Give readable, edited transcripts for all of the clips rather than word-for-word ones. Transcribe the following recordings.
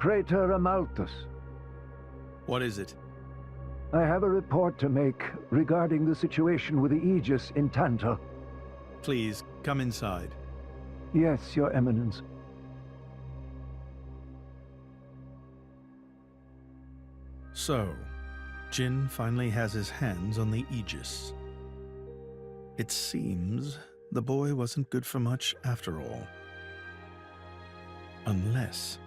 Praetor Amalthus. What is it? I have a report to make regarding the situation with the Aegis in Tantal. Please, come inside. Yes, Your Eminence. So, Jin finally has his hands on the Aegis. It seems the boy wasn't good for much after all. Unless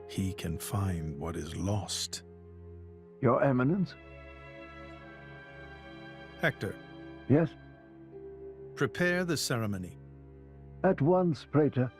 he can find what is lost. Your Eminence? Hector, Yes? prepare the ceremony. At once, Praetor.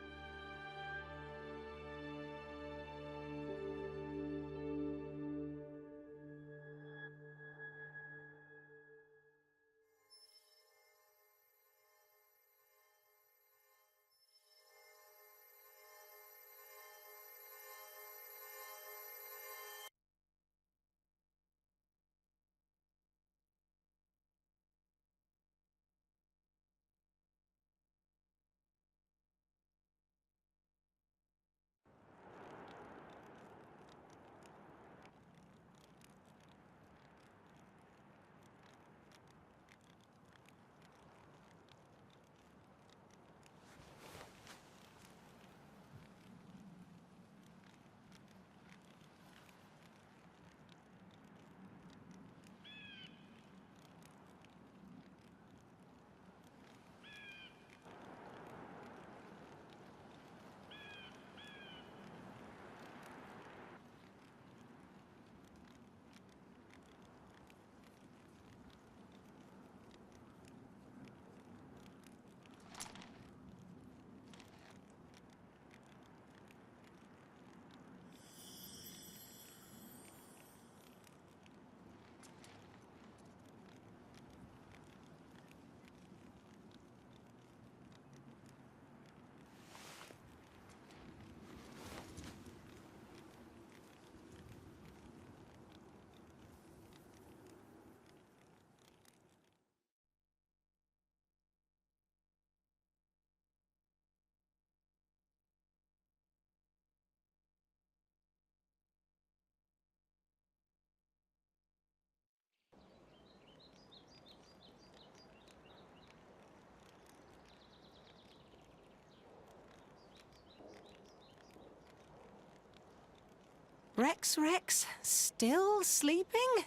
Rex, still sleeping?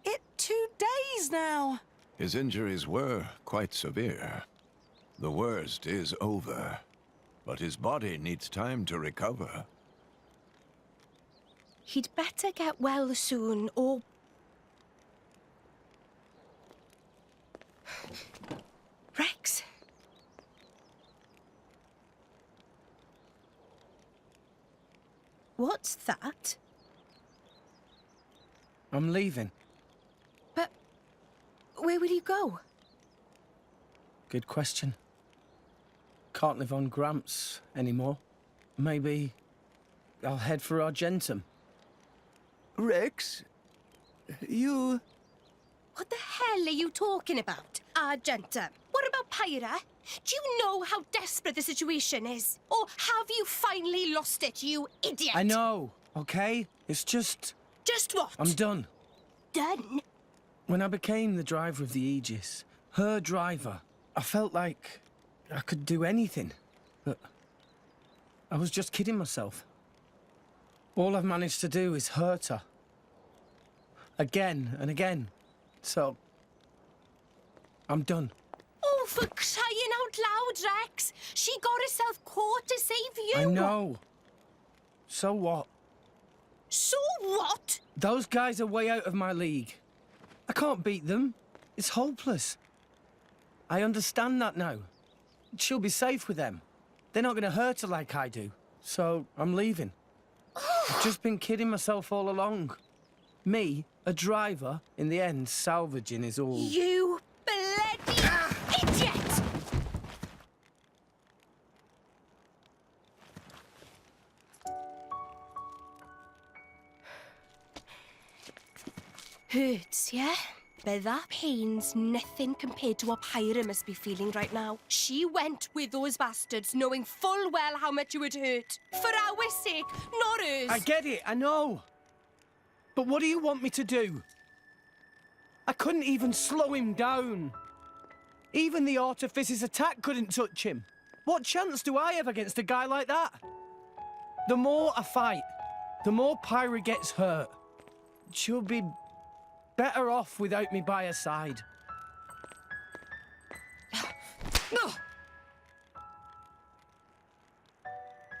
It 2 days now. His injuries were quite severe. The worst is over, but his body needs time to recover. He'd better get well soon, or... Rex? What's that? I'm leaving. But where will you go? Good question. Can't live on Gramps anymore. Maybe I'll head for Argentum. Rex, you... What the hell are you talking about, Argentum? What about Pyra? Do you know how desperate the situation is? Or have you finally lost it, you idiot? I know, okay? It's just... Just what? I'm done. Done? When I became the driver of the Aegis, her driver, I felt like I could do anything. But I was just kidding myself. All I've managed to do is hurt her. Again and again. So, I'm done. Oh, for crying out loud, Rex! She got herself caught to save you! I know. So what? So what? Those guys are way out of my league. I can't beat them. It's hopeless. I understand that now. She'll be safe with them. They're not going to hurt her like I do. So, I'm leaving. I've just been kidding myself all along. Me, a driver, in the end, salvaging is all... You bloody idiot! Hurts, yeah? But that pain's nothing compared to what Pyra must be feeling right now. She went with those bastards knowing full well how much it would hurt. For our sake, not hers. I get it, I know. But what do you want me to do? I couldn't even slow him down. Even the Artifice's attack couldn't touch him. What chance do I have against a guy like that? The more I fight, the more Pyra gets hurt. She'll be better off without me by her side.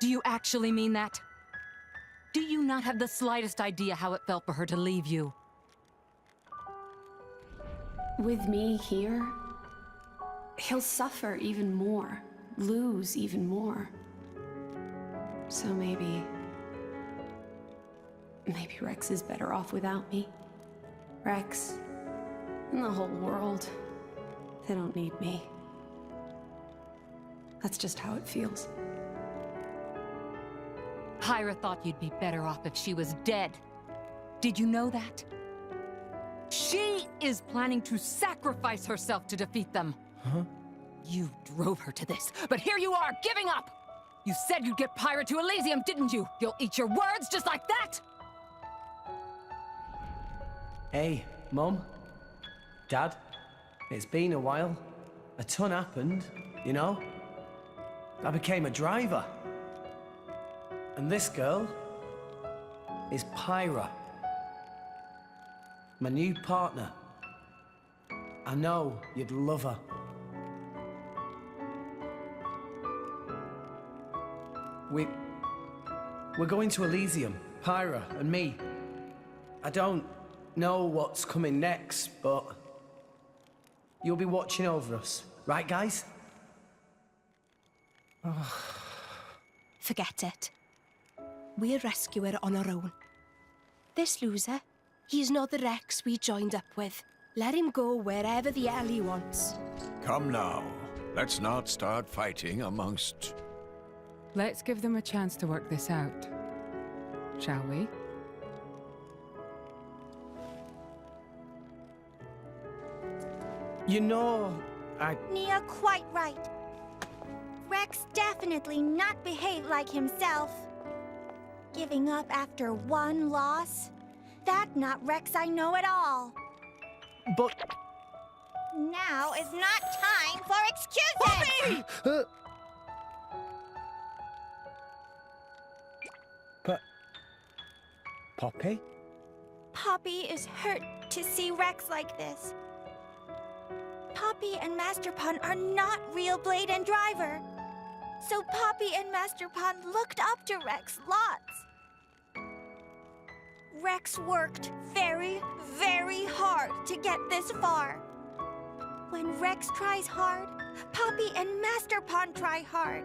Do you actually mean that? Do you not have the slightest idea how it felt for her to leave you? With me here, he'll suffer even more, lose even more. So maybe Rex is better off without me. Rex, and the whole world, they don't need me. That's just how it feels. Pyra thought you'd be better off if she was dead. Did you know that? She is planning to sacrifice herself to defeat them. Huh? You drove her to this, but here you are, giving up! You said you'd get Pyra to Elysium, didn't you? You'll eat your words just like that? Hey, Mum, Dad, it's been a while. A ton happened, you know? I became a driver. And this girl is Pyra, my new partner. I know you'd love her. We're going to Elysium, Pyra and me. I don't know what's coming next, but you'll be watching over us, right, guys? Forget it. We'll rescue her on our own. This loser, he's not the Rex we joined up with. Let him go wherever the hell he wants. Come now. Let's not start fighting amongst... Let's give them a chance to work this out, shall we? You know, Nia quite right. Rex definitely not behaved like himself. Giving up after one loss? That not Rex I know at all. but... Now is not time for excuses! But... Poppy? Poppy is hurt to see Rex like this. Poppy and Master Pun are not real Blade and Driver. So Poppy and Master Pun looked up to Rex lots. Rex worked very, very hard to get this far. When Rex tries hard, Poppy and Master Pun try hard.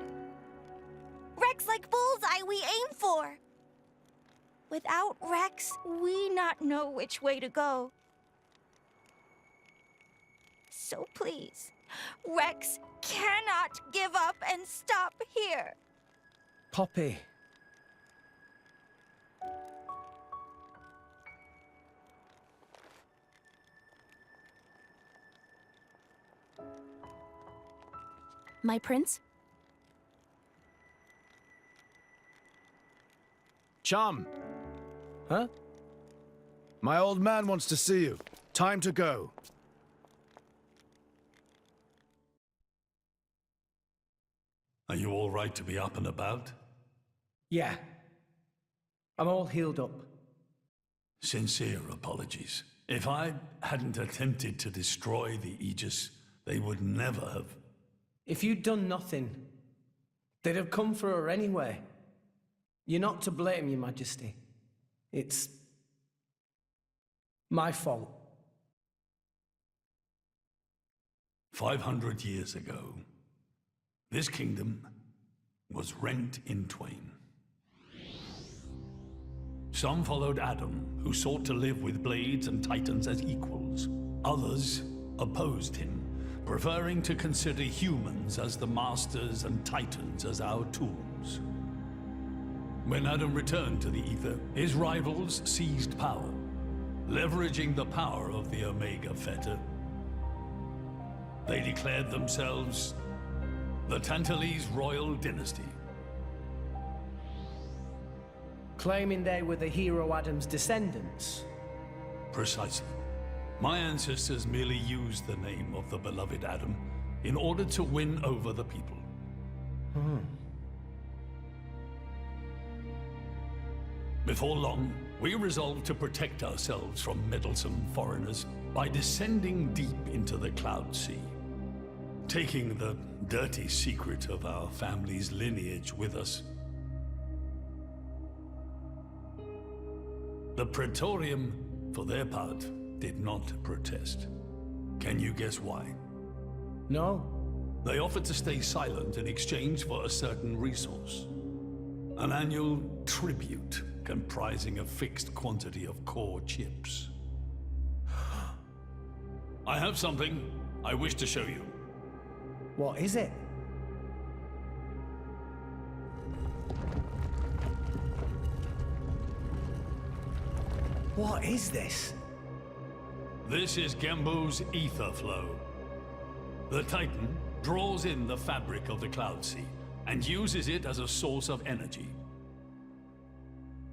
Rex like bullseye we aim for. Without Rex, we not know which way to go. So please, Rex cannot give up and stop here. Poppy. My prince? Chum! Huh? My old man wants to see you. Time to go. Are you all right to be up and about? Yeah. I'm all healed up. Sincere apologies. If I hadn't attempted to destroy the Aegis, they would never have... If you'd done nothing, they'd have come for her anyway. You're not to blame, Your Majesty. It's... my fault. 500 years ago, this kingdom was rent in twain. Some followed Adam, who sought to live with blades and titans as equals. Others opposed him, preferring to consider humans as the masters and titans as our tools. When Adam returned to the Ether, his rivals seized power. leveraging the power of the Omega Fetter. They declared themselves the Tantalese royal dynasty. Claiming they were the hero Adam's descendants. Precisely. My ancestors merely used the name of the beloved Adam in order to win over the people. Before long, we resolved to protect ourselves from meddlesome foreigners by descending deep into the Cloud Sea, taking the dirty secret of our family's lineage with us. The Praetorium, for their part, did not protest. Can you guess why? No. They offered to stay silent in exchange for a certain resource. An annual tribute comprising a fixed quantity of core chips. I have something I wish to show you. What is it? What is this? This is Gembu's ether flow. The Titan draws in the fabric of the Cloud Sea and uses it as a source of energy.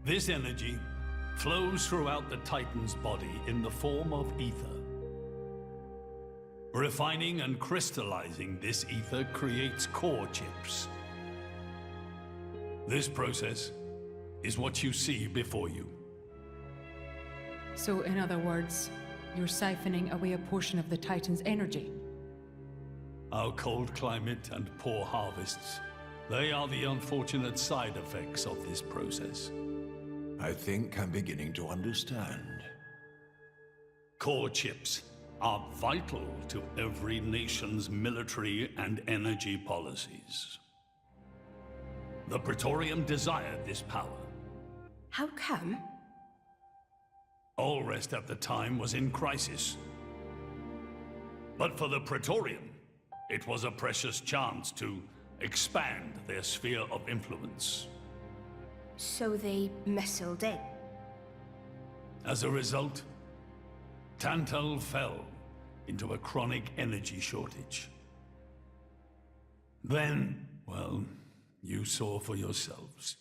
This energy flows throughout the Titan's body in the form of ether. Refining and crystallizing this ether creates core chips. This process is what you see before you. So, in other words, you're siphoning away a portion of the Titan's energy. Our cold climate and poor harvests, they are the unfortunate side effects of this process. I think I'm beginning to understand. Core chips are vital to every nation's military and energy policies. The Praetorium desired this power. How come? Allrest at the time was in crisis. But for the Praetorium, it was a precious chance to expand their sphere of influence. So they muscled in. As a result, Tantal fell into a chronic energy shortage. Then, well, you saw for yourselves.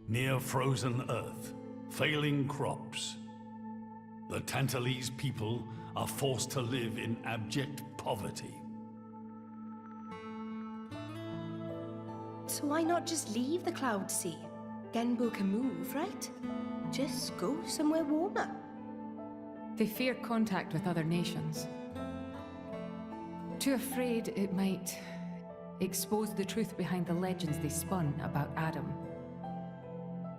Near frozen Earth, failing crops, the Tantalese people are forced to live in abject poverty. So why not just leave the Cloud Sea? Genbu can move, right? Just go somewhere warmer. They fear contact with other nations. Too afraid it might expose the truth behind the legends they spun about Adam.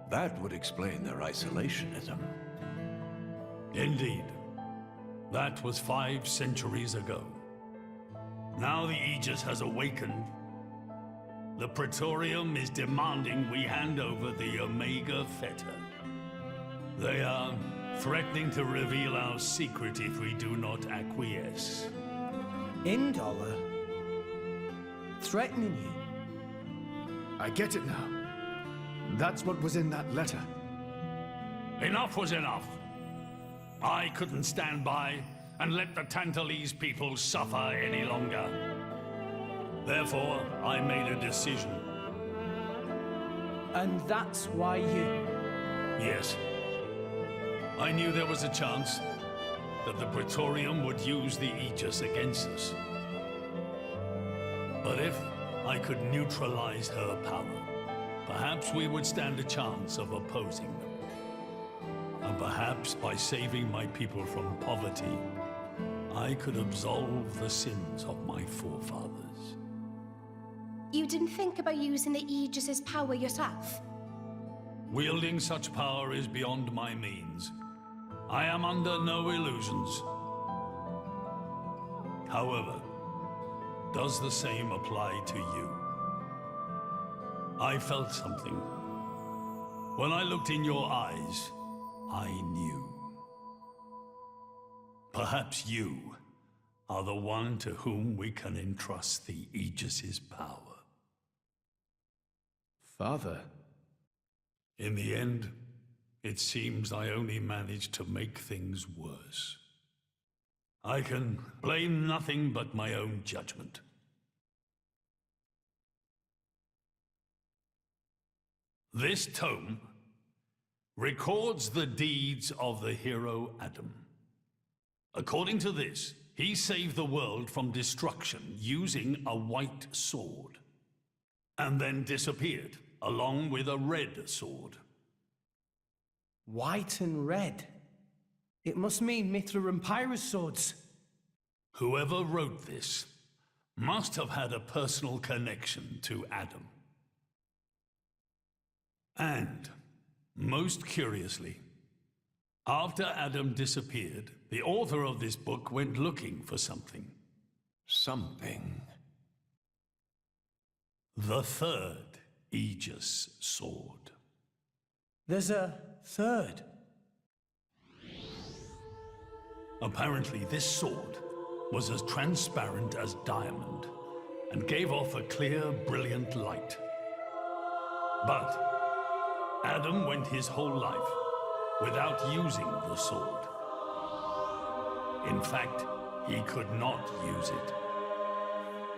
That would explain their isolationism. Indeed. That was 5 centuries ago. Now the Aegis has awakened. The Praetorium is demanding we hand over the Omega Fetter. They are threatening to reveal our secret if we do not acquiesce. Indollar? Threatening you? I get it now. That's what was in that letter. Enough was enough. I couldn't stand by and let the Tantalese people suffer any longer. Therefore, I made a decision. And that's why you... Yes. I knew there was a chance that the Praetorium would use the Aegis against us. But if I could neutralize her power, perhaps we would stand a chance of opposing them. And perhaps by saving my people from poverty, I could absolve the sins of my forefathers. You didn't think about using the Aegis's power yourself? Wielding such power is beyond my means. I am under no illusions. However, does the same apply to you? I felt something. When I looked in your eyes, I knew. Perhaps you are the one to whom we can entrust the Aegis's power. Father? In the end, It seems I only managed to make things worse. I can blame nothing but my own judgment. This tome records the deeds of the hero Adam. According to this, he saved the world from destruction using a white sword, and then disappeared, along with a red sword. White and red? It must mean Mithra and Pyra's swords. Whoever wrote this must have had a personal connection to Adam. And, most curiously, after Adam disappeared, the author of this book went looking for something. Something? The third Aegis sword. There's a third? Apparently, this sword was as transparent as diamond and gave off a clear, brilliant light. But Adam went his whole life without using the sword. In fact, he could not use it.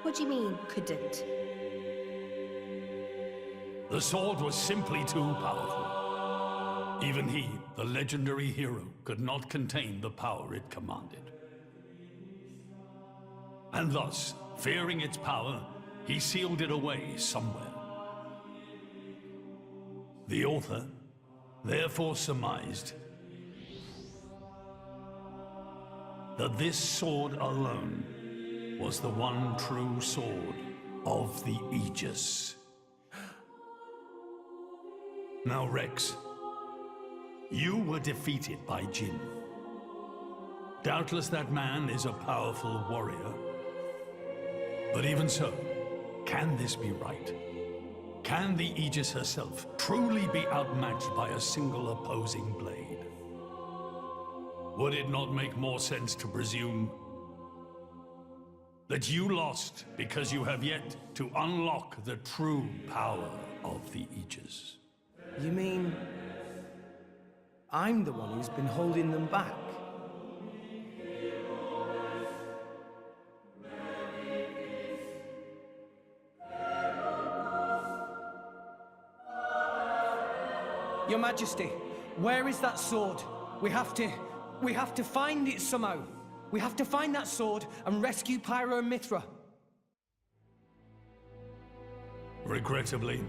What do you mean, couldn't? The sword was simply too powerful. Even he, the legendary hero, could not contain the power it commanded. And thus, fearing its power, he sealed it away somewhere. The author therefore surmised that this sword alone was the one true sword of the Aegis. Now, Rex, you were defeated by Jin. Doubtless that man is a powerful warrior. But even so, can this be right? Can the Aegis herself truly be outmatched by a single opposing blade? Would it not make more sense to presume that you lost because you have yet to unlock the true power of the Aegis? You mean I'm the one who's been holding them back? Your Majesty, where is that sword? We have to find it somehow. We have to find that sword and rescue Pyro and Mithra. Regrettably,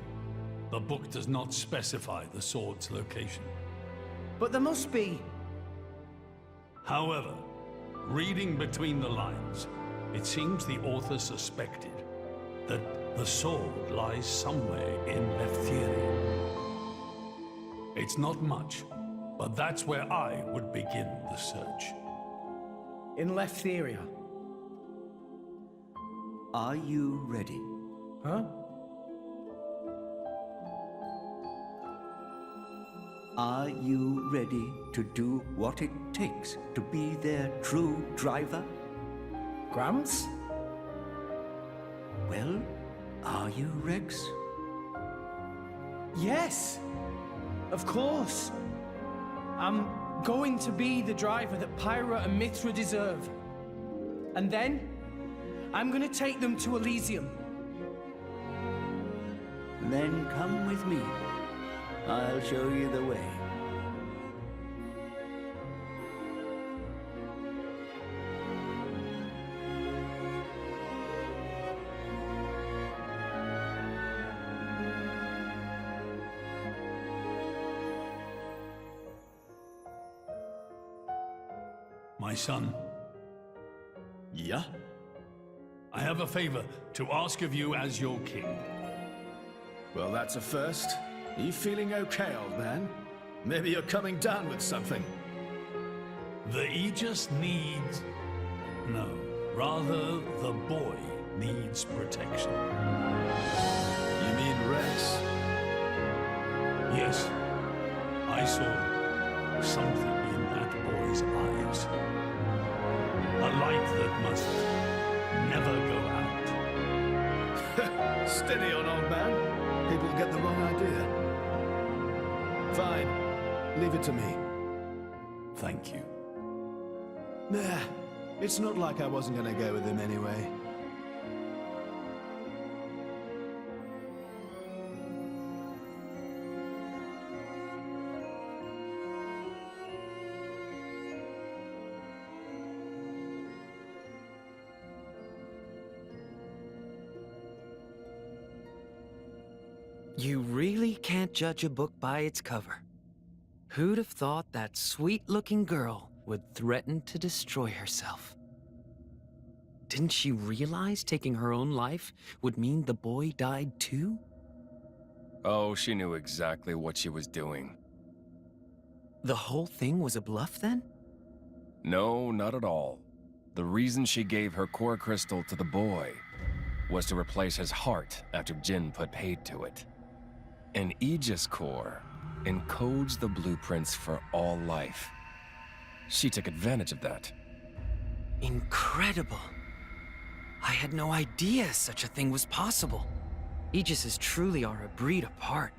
the book does not specify the sword's location. But there must be. However, reading between the lines, it seems the author suspected that the sword lies somewhere in Lefthyria. It's not much, but that's where I would begin the search. In Lefthyria? Are you ready? Huh? Are you ready to do what it takes to be their true driver? Gramps? Well, are you, Rex? Yes! Of course! I'm going to be the driver that Pyra and Mithra deserve. And then, I'm gonna take them to Elysium. Then come with me. I'll show you the way. My son. Yeah? I have a favor to ask of you as your king. Well, that's a first. Are you feeling okay, old man? Maybe you're coming down with something. The Aegis needs... No, rather the boy needs protection. You mean Rex? Yes, I saw something in that boy's eyes. A light that must never go out. Steady on, old man. People get the wrong idea. Fine. Leave it to me. Thank you. Nah, it's not like I wasn't gonna go with him anyway. You really can't judge a book by its cover. Who'd have thought that sweet-looking girl would threaten to destroy herself? Didn't she realize taking her own life would mean the boy died too? Oh, she knew exactly what she was doing. The whole thing was a bluff then? No, not at all. The reason she gave her core crystal to the boy was to replace his heart after Jin put paid to it. An Aegis core encodes the blueprints for all life. She took advantage of that. Incredible. I had no idea such a thing was possible. Aegises truly are a breed apart.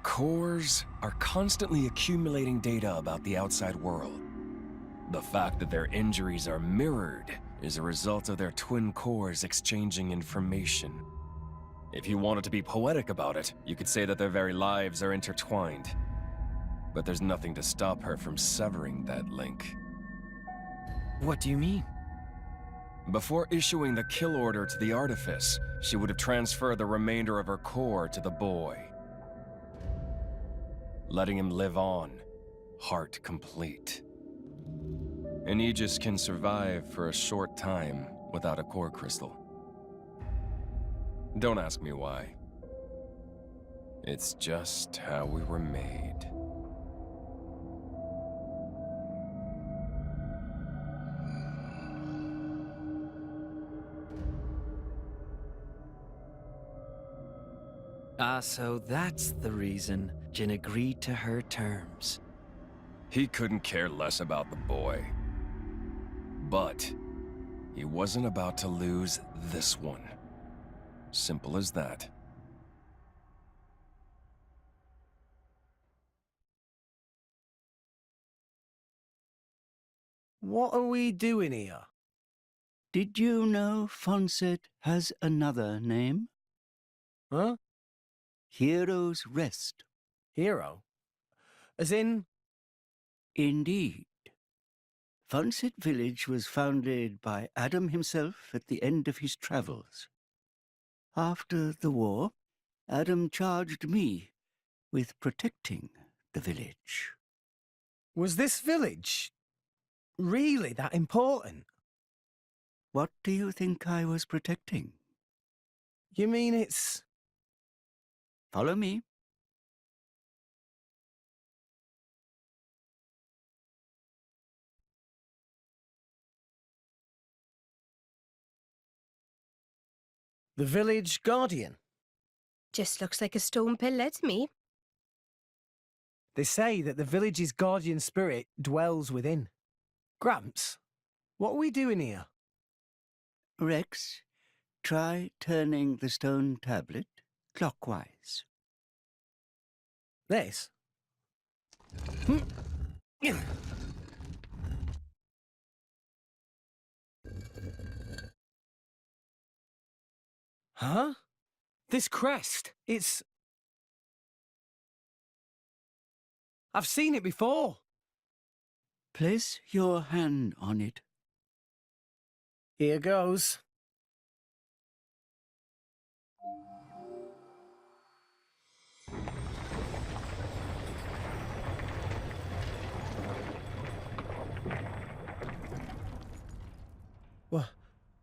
Cores are constantly accumulating data about the outside world. The fact that their injuries are mirrored is a result of their twin cores exchanging information. If you wanted to be poetic about it, you could say that their very lives are intertwined. But there's nothing to stop her from severing that link. What do you mean? Before issuing the kill order to the artifice, she would have transferred the remainder of her core to the boy, letting him live on, heart complete. An Aegis can survive for a short time without a core crystal. Don't ask me why. It's just how we were made. So that's the reason Jin agreed to her terms. He couldn't care less about the boy. But he wasn't about to lose this one. Simple as that. What are we doing here? Did you know Fonset has another name? Huh? Hero's Rest. Hero? As in? Indeed. Fonset Village was founded by Adam himself at the end of his travels. After the war, Adam charged me with protecting the village. Was this village really that important? What do you think I was protecting? You mean it's... Follow me. The village guardian? Just looks like a stone pillar to me. They say that the village's guardian spirit dwells within. Gramps, what are we doing here? Rex, try turning the stone tablet clockwise. This? Huh? This crest, it's... I've seen it before. Place your hand on it. Here goes.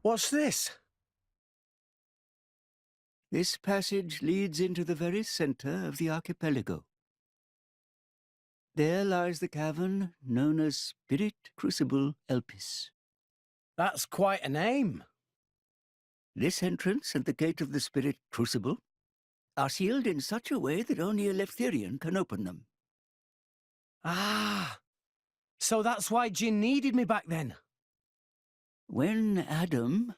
What's this? This passage leads into the very center of the archipelago. There lies the cavern known as Spirit Crucible Elpis. That's quite a name. This entrance and the gate of the Spirit Crucible are sealed in such a way that only a Leftherian can open them. Ah, so that's why Jin needed me back then. When Adam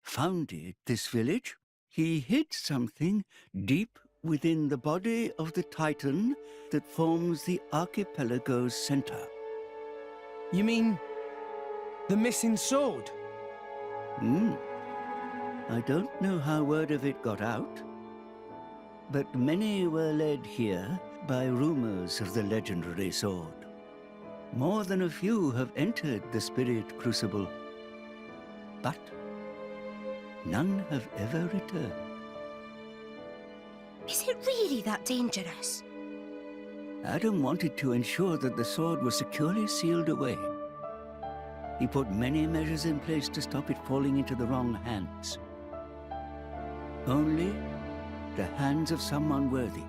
founded this village, he hid something deep within the body of the Titan that forms the archipelago's center. You mean the missing sword? I don't know how word of it got out, but many were led here by rumors of the legendary sword. More than a few have entered the spirit crucible, but none have ever returned. Is it really that dangerous? Adam wanted to ensure that the sword was securely sealed away. He put many measures in place to stop it falling into the wrong hands. Only the hands of someone worthy.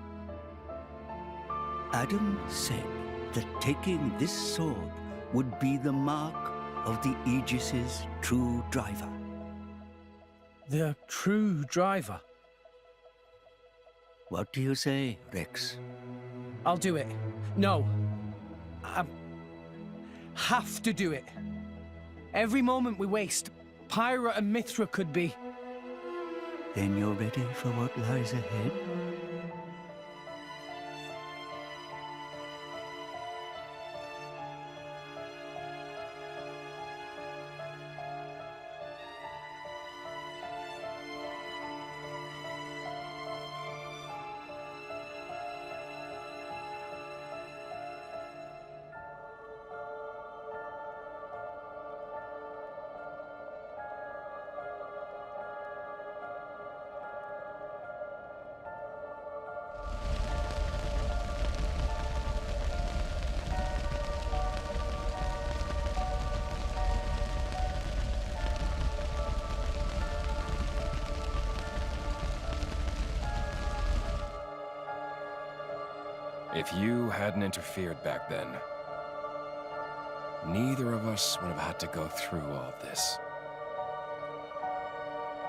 Adam said that taking this sword would be the mark of the Aegis's true driver. The true driver? What do you say, Rex? I'll do it. No. I have to do it. Every moment we waste, Pyra and Mithra could be... Then you're ready for what lies ahead? If you hadn't interfered back then, neither of us would have had to go through all this.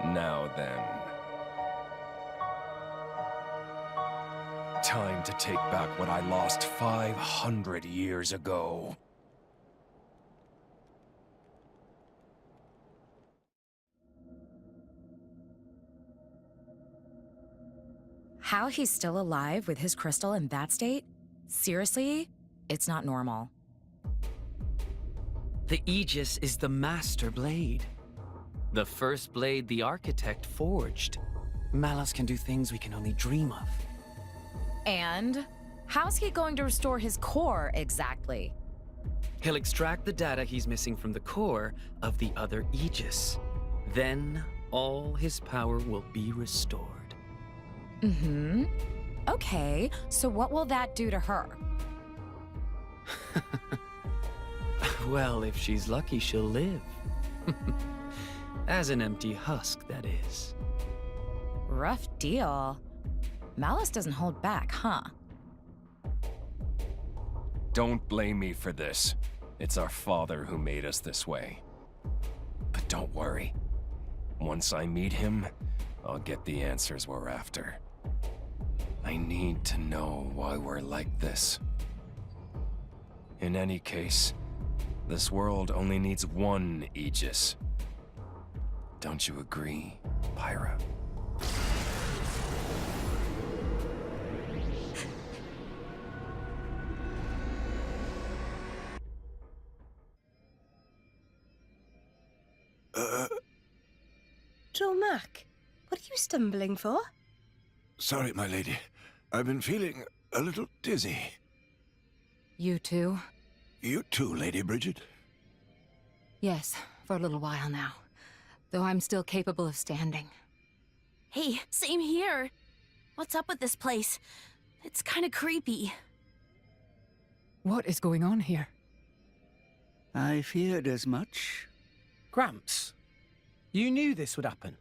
Now then. Time to take back what I lost 500 years ago. How he's still alive with his crystal in that state? Seriously? It's not normal. The Aegis is the master blade. The first blade the architect forged. Malos can do things we can only dream of. And how's he going to restore his core exactly? He'll extract the data he's missing from the core of the other Aegis. Then all his power will be restored. Okay, so what will that do to her? Well, if she's lucky, she'll live. As an empty husk, that is. Rough deal. Malos doesn't hold back, huh? Don't blame me for this. It's our father who made us this way. But don't worry. Once I meet him, I'll get the answers we're after. I need to know why we're like this. In any case, this world only needs one Aegis. Don't you agree, Pyra? Joe Mac, what are you stumbling for? Sorry, my lady. I've been feeling a little dizzy. You too? You too, Lady Bridget? Yes, for a little while now. Though I'm still capable of standing. Hey, same here. What's up with this place? It's kind of creepy. What is going on here? I feared as much. Gramps, you knew this would happen.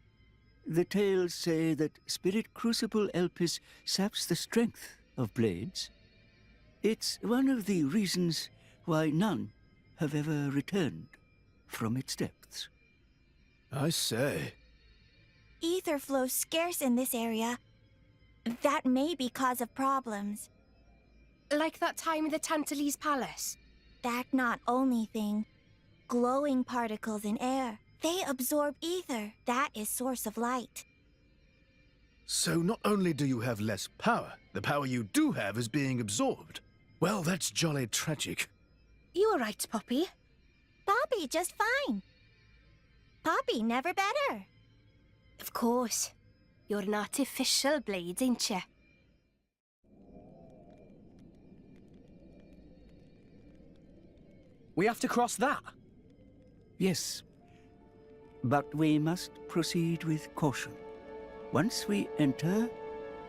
The tales say that Spirit Crucible Elpis saps the strength of blades. It's one of the reasons why none have ever returned from its depths. I say. Ether flows scarce in this area. That may be cause of problems. Like that time in the Tantalese palace? That not only thing. Glowing particles in air. They absorb ether. That is source of light. So not only do you have less power, the power you do have is being absorbed. Well, that's jolly tragic. You all right, Poppy? Poppy just fine. Poppy never better. Of course. You're an artificial blade, ain't you? We have to cross that? Yes. But we must proceed with caution. Once we enter,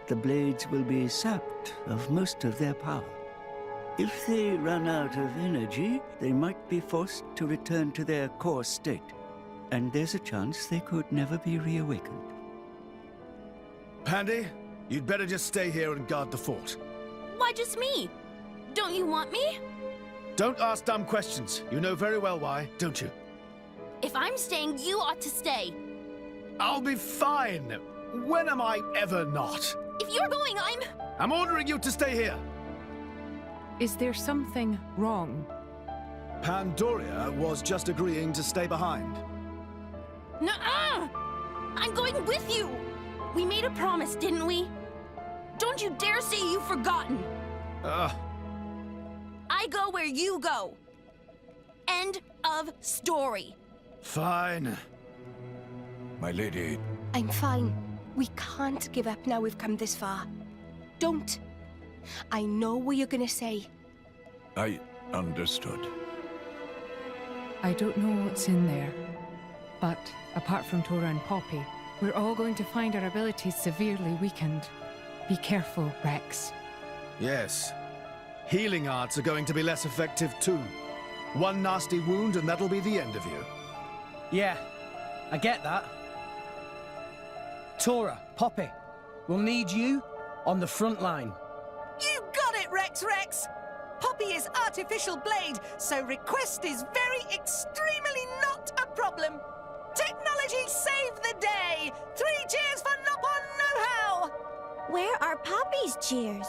the blades will be sapped of most of their power. If they run out of energy, they might be forced to return to their core state, and there's a chance they could never be reawakened. Pandy, you'd better just stay here and guard the fort. Why just me? Don't you want me? Don't ask dumb questions. You know very well why, don't you? If I'm staying, you ought to stay. I'll be fine. When am I ever not? If you're going, I'm ordering you to stay here. Is there something wrong? Pandoria was just agreeing to stay behind. Nuh-uh! I'm going with you! We made a promise, didn't we? Don't you dare say you've forgotten! I go where you go. End of story. Fine. My lady... I'm fine. We can't give up now we've come this far. Don't. I know what you're gonna say. I understood. I don't know what's in there, but apart from Tora and Poppy, we're all going to find our abilities severely weakened. Be careful, Rex. Yes. Healing arts are going to be less effective too. One nasty wound and that'll be the end of you. Yeah, I get that. Tora, Poppy, we'll need you on the front line. You got it, Rex! Poppy is artificial blade, so request is very extremely not a problem. Technology saved the day! 3 cheers for Nopon Know-How! Where are Poppy's cheers?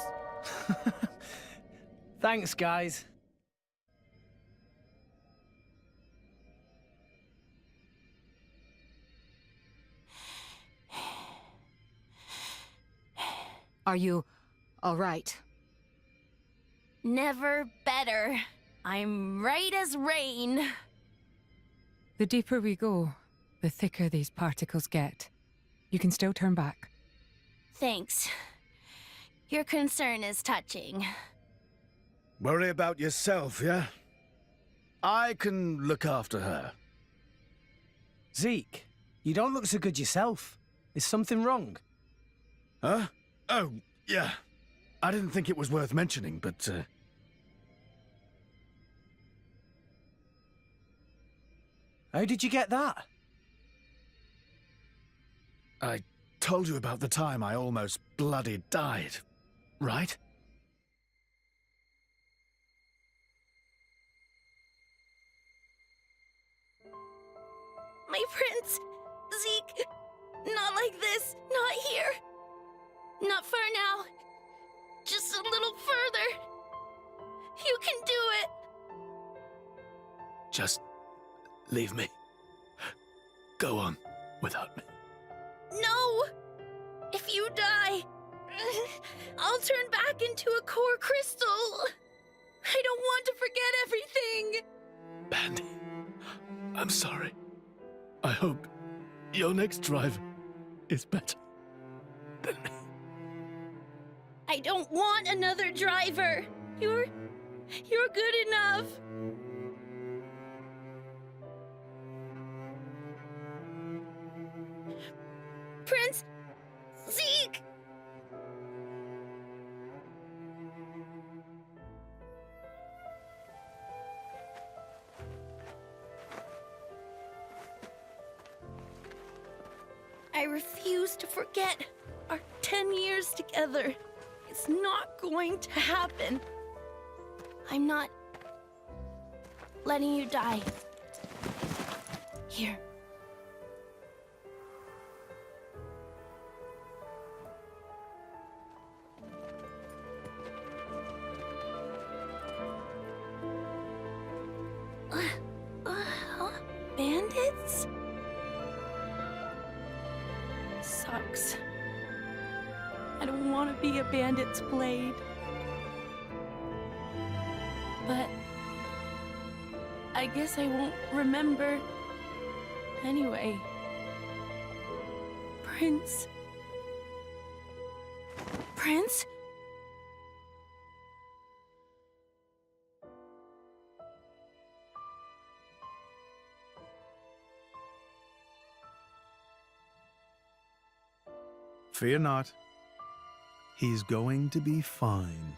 Thanks, guys. Are you all right? Never better. I'm right as rain. The deeper we go, the thicker these particles get. You can still turn back. Thanks. Your concern is touching. Worry about yourself, yeah? I can look after her. Zeke, you don't look so good yourself. Is something wrong? Huh? Oh, yeah. I didn't think it was worth mentioning, but, How did you get that? I told you about the time I almost bloody died, right? My prince! Zeke! Not like this! Not here! Not for now! Just a little further! You can do it! Just leave me. Go on without me. No! If you die, I'll turn back into a core crystal! I don't want to forget everything! Pandy, I'm sorry. I hope your next driver is better than me. I don't want another driver! You're good enough! Prince... Zeke! I refuse to forget our 10 years together. It's not going to happen. I'm not letting you die. Here. Bandits? Sucks. don't want to be a bandit's blade. But I guess I won't remember anyway. Prince? Prince? Fear not. He's going to be fine.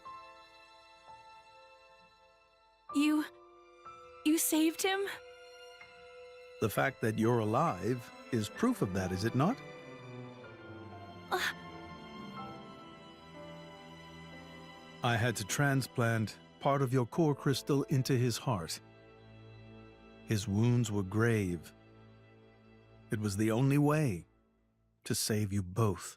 You saved him? The fact that you're alive is proof of that, is it not? I had to transplant part of your core crystal into his heart. His wounds were grave. It was the only way to save you both.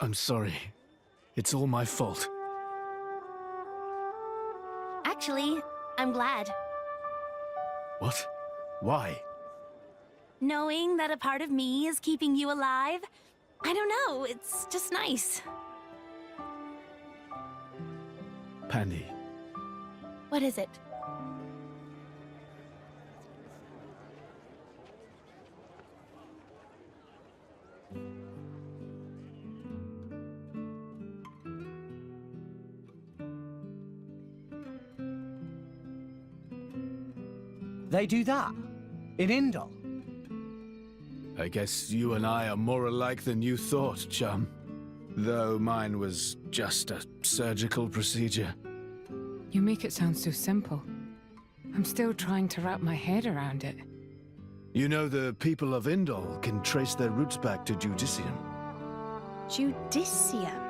I'm sorry. It's all my fault. Actually, I'm glad. What? Why? Knowing that a part of me is keeping you alive, I don't know, it's just nice. Pandy. What is it? They do that? In Indol? I guess you and I are more alike than you thought, chum. Though mine was just a surgical procedure. You make it sound so simple. I'm still trying to wrap my head around it. You know, the people of Indol can trace their roots back to Judicium. Judicium?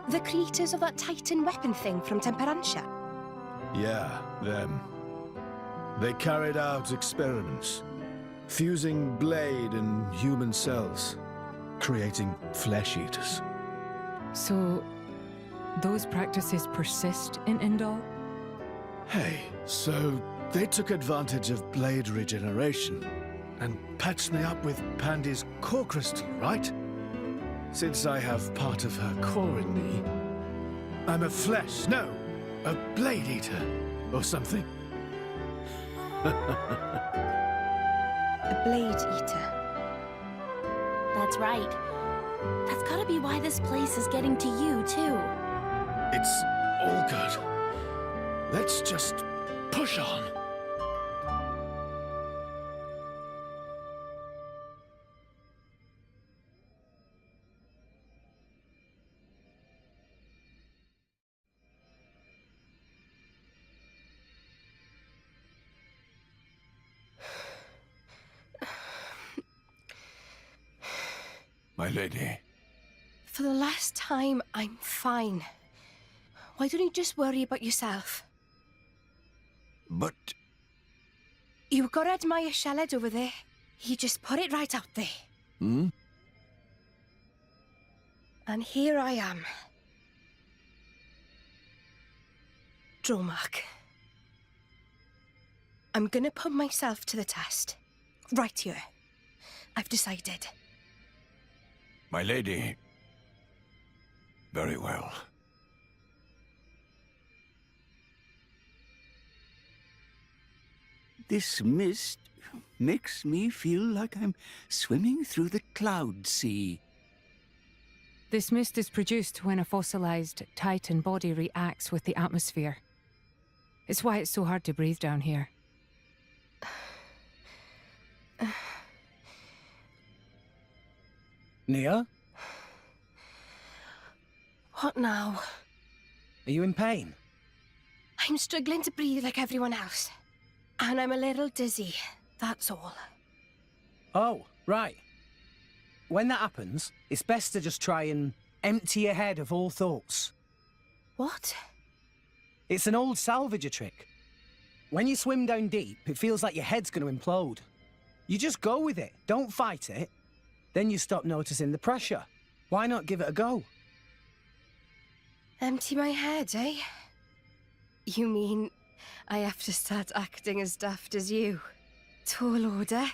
The creators of that Titan weapon thing from Temperantia? Yeah, them. They carried out experiments, fusing blade and human cells, creating flesh eaters. So, those practices persist in Indol? Hey, so they took advantage of blade regeneration and patched me up with Pandy's core crystal, right? Since I have part of her core in me, I'm a blade eater or something. A blade eater. That's right. That's gotta be why this place is getting to you, too. It's all good. Let's just push on. My lady. For the last time, I'm fine. Why don't you just worry about yourself? But... You gotta admire Sheled over there. He just put it right out there. Hmm? And here I am. Dromark. I'm gonna put myself to the test. Right here. I've decided. My lady. Very well. This mist makes me feel like I'm swimming through the cloud sea. This mist is produced when a fossilized Titan body reacts with the atmosphere. It's why it's so hard to breathe down here. Nia? What now? Are you in pain? I'm struggling to breathe like everyone else. And I'm a little dizzy, that's all. Oh, right. When that happens, it's best to just try and empty your head of all thoughts. What? It's an old salvager trick. When you swim down deep, it feels like your head's going to implode. You just go with it, don't fight it. Then you stop noticing the pressure. Why not give it a go? Empty my head, eh? You mean I have to start acting as daft as you? Tall order?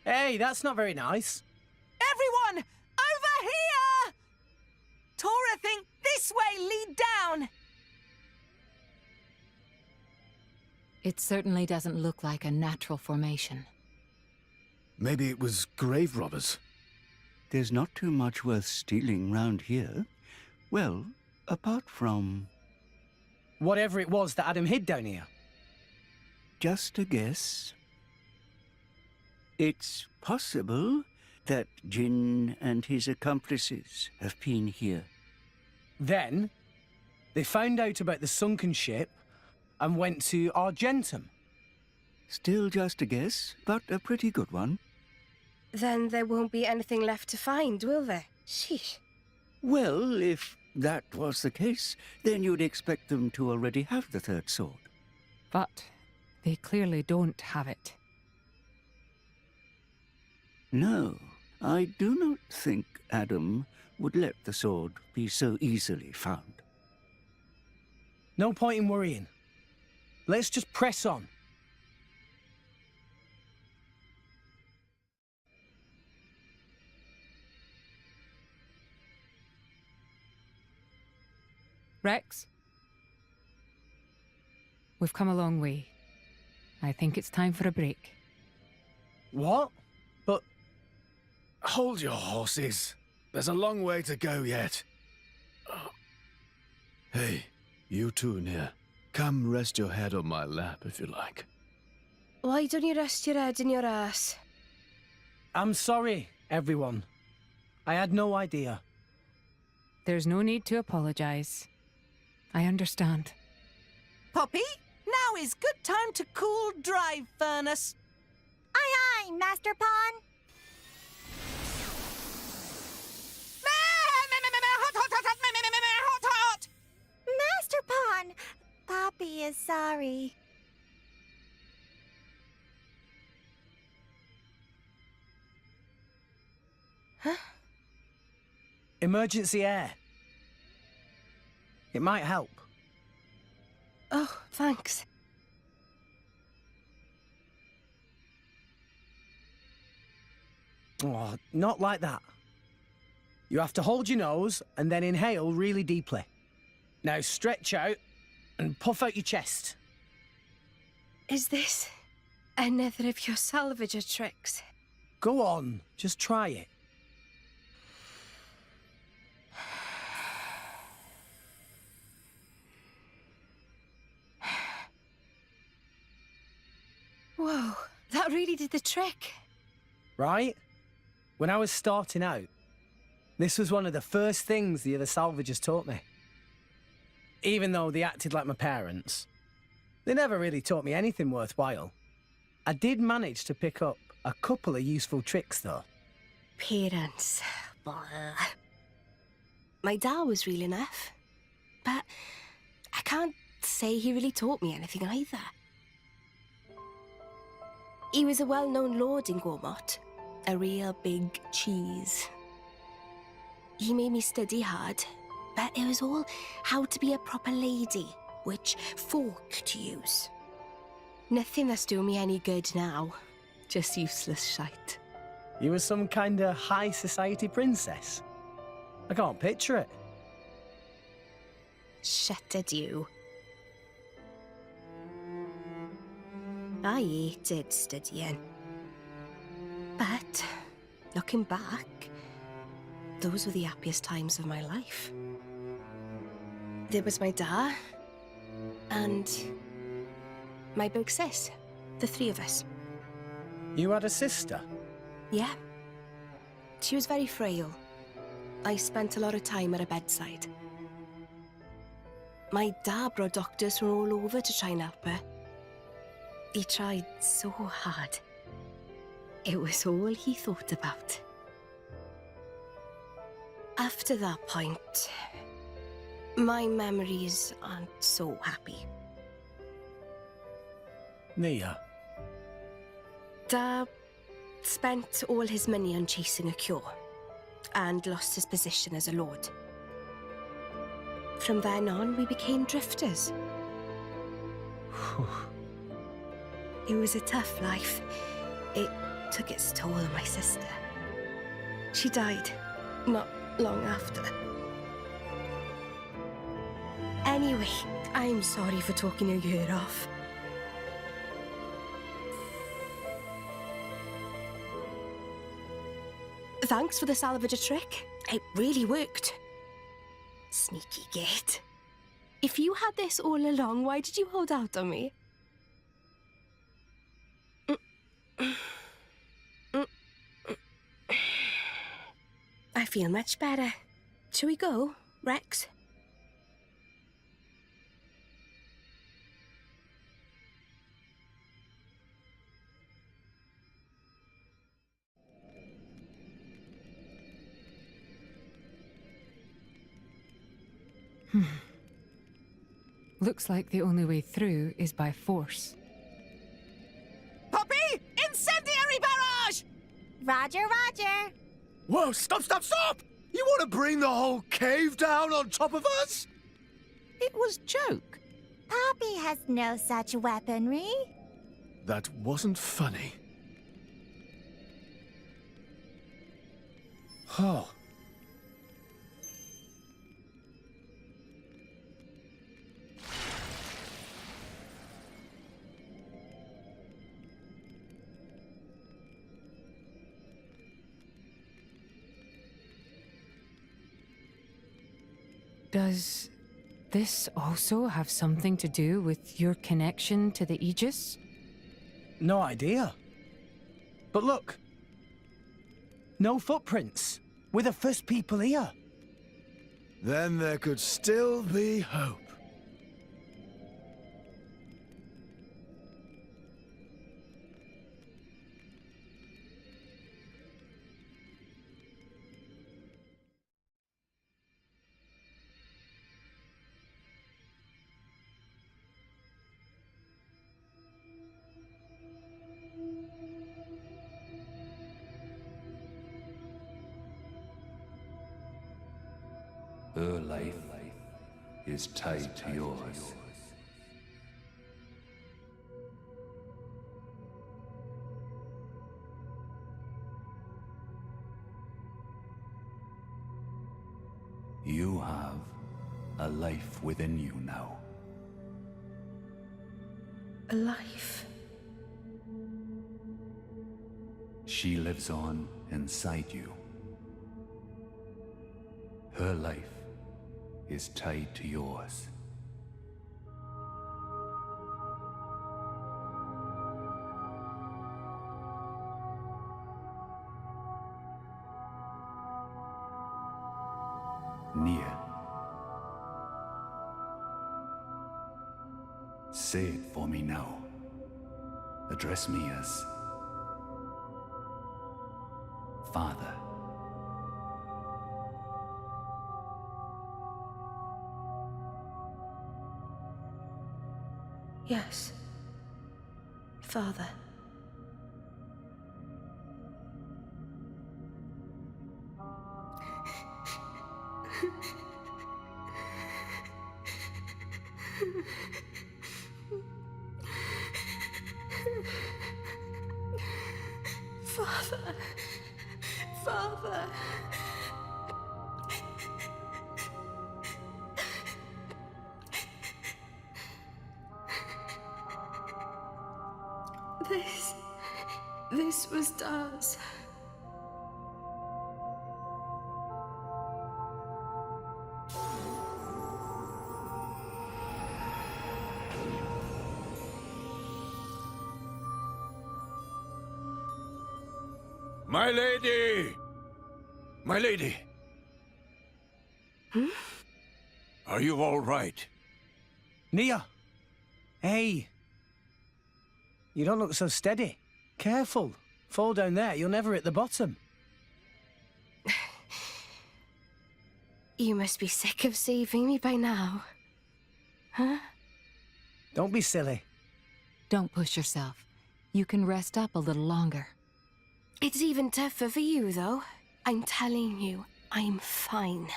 Hey, that's not very nice. Everyone, over here! Tora, think this way, lead down! It certainly doesn't look like a natural formation. Maybe it was grave robbers. There's not too much worth stealing round here. Well, apart from... Whatever it was that Adam hid down here. Just a guess. It's possible that Jin and his accomplices have been here. Then, they found out about the sunken ship and went to Argentum. Still just a guess, but a pretty good one. Then there won't be anything left to find, will there? Sheesh. Well, if that was the case, then you'd expect them to already have the third sword. But they clearly don't have it. No, I do not think Adam would let the sword be so easily found. No point in worrying. Let's just press on. Rex? We've come a long way. I think it's time for a break. What? But... Hold your horses. There's a long way to go yet. Hey, you two near. Come rest your head on my lap if you like. Why don't you rest your head in your ass? I'm sorry, everyone. I had no idea. There's no need to apologize. I understand. Poppy, now is good time to cool drive furnace. Aye, aye, Master Pawn. Hot! Master Pawn, Poppy is sorry. Huh? Emergency air. It might help. Oh, thanks. Oh, not like that. You have to hold your nose and then inhale really deeply. Now stretch out and puff out your chest. Is this another of your salvager tricks? Go on, just try it. Whoa, that really did the trick. Right? When I was starting out, this was one of the first things the other salvagers taught me. Even though they acted like my parents, they never really taught me anything worthwhile. I did manage to pick up a couple of useful tricks, though. Parents. Blah. My dad was real enough, but I can't say he really taught me anything either. He was a well-known lord in Gormott, a real big cheese. He made me study hard, but it was all how to be a proper lady, which fork to use. Nothing that's doing me any good now, just useless shite. You were some kind of high society princess. I can't picture it. Shut it, you. I hated studying. But, looking back, those were the happiest times of my life. There was my dad, and my big sis, the three of us. You had a sister? Yeah. She was very frail. I spent a lot of time at her bedside. My dad brought doctors from all over to try and help her. He tried so hard. It was all he thought about. After that point, my memories aren't so happy. Nia? Dad spent all his money on chasing a cure and lost his position as a lord. From then on, we became drifters. It was a tough life. It took its toll on my sister. She died not long after. Anyway, I'm sorry for talking your ear off. Thanks for the salvage trick. It really worked. Sneaky git. If you had this all along, why did you hold out on me? I feel much better. Shall we go, Rex? Looks like the only way through is by force. Poppy! Incendiary barrage! Roger, roger. Whoa, stop, stop, stop! You want to bring the whole cave down on top of us? It was joke. Poppy has no such weaponry. That wasn't funny. Oh. Does this also have something to do with your connection to the Aegis? No idea. But look. No footprints. We're the first people here. Then there could still be hope. Her life is tied to yours. You have a life within you now. A life? She lives on inside you. Her life is tied to yours. Near. Say it for me now. Address me as Father. Yes. Father. Father. Father. This was Daz. My lady! My lady! Hmm? Are you all right? Nia! Hey! You don't look so steady. Careful. Fall down there, you'll never hit the bottom. You must be sick of saving me by now. Huh? Don't be silly. Don't push yourself. You can rest up a little longer. It's even tougher for you, though. I'm telling you, I'm fine.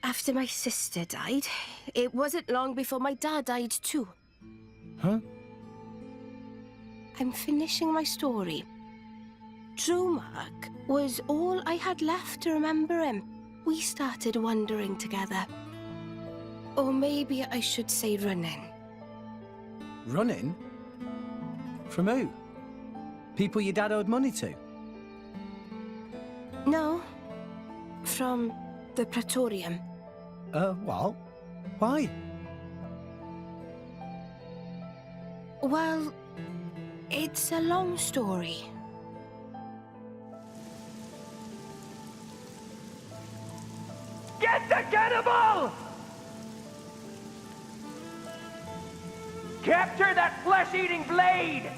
After my sister died, it wasn't long before my dad died too. Huh? I'm finishing my story. Dromark was all I had left to remember him. We started wandering together. Or maybe I should say running. Running? From who? People your dad owed money to? No. From the Praetorium. What? Why? Well, it's a long story. Get the cannibal! Capture that flesh-eating blade!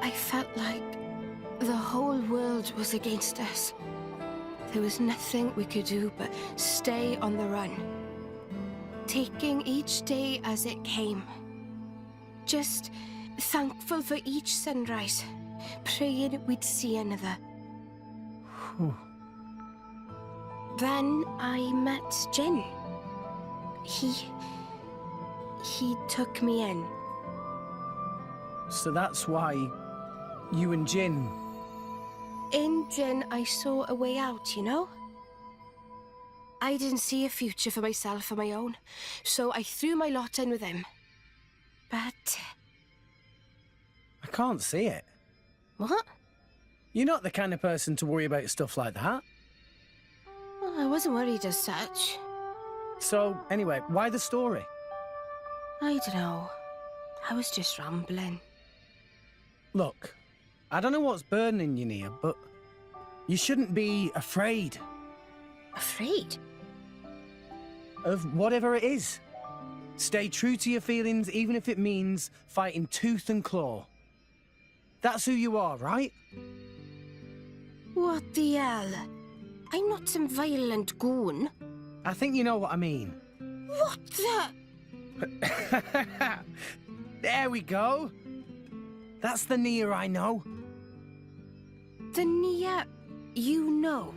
I felt like the whole world was against us. There was nothing we could do but stay on the run, taking each day as it came. Just thankful for each sunrise, praying we'd see another. Then I met Jin. He took me in. So that's why you and Jin... In Jin, I saw a way out, you know? I didn't see a future for myself on my own, so I threw my lot in with him. But... I can't see it. What? You're not the kind of person to worry about stuff like that. Well, I wasn't worried as such. So, anyway, why the story? I don't know. I was just rambling. Look, I don't know what's burning you, Nia, but you shouldn't be afraid. Afraid? Of whatever it is. Stay true to your feelings, even if it means fighting tooth and claw. That's who you are, right? What the hell? I'm not some violent goon. I think you know what I mean. What the... There we go. That's the Nia I know. The Nia you know?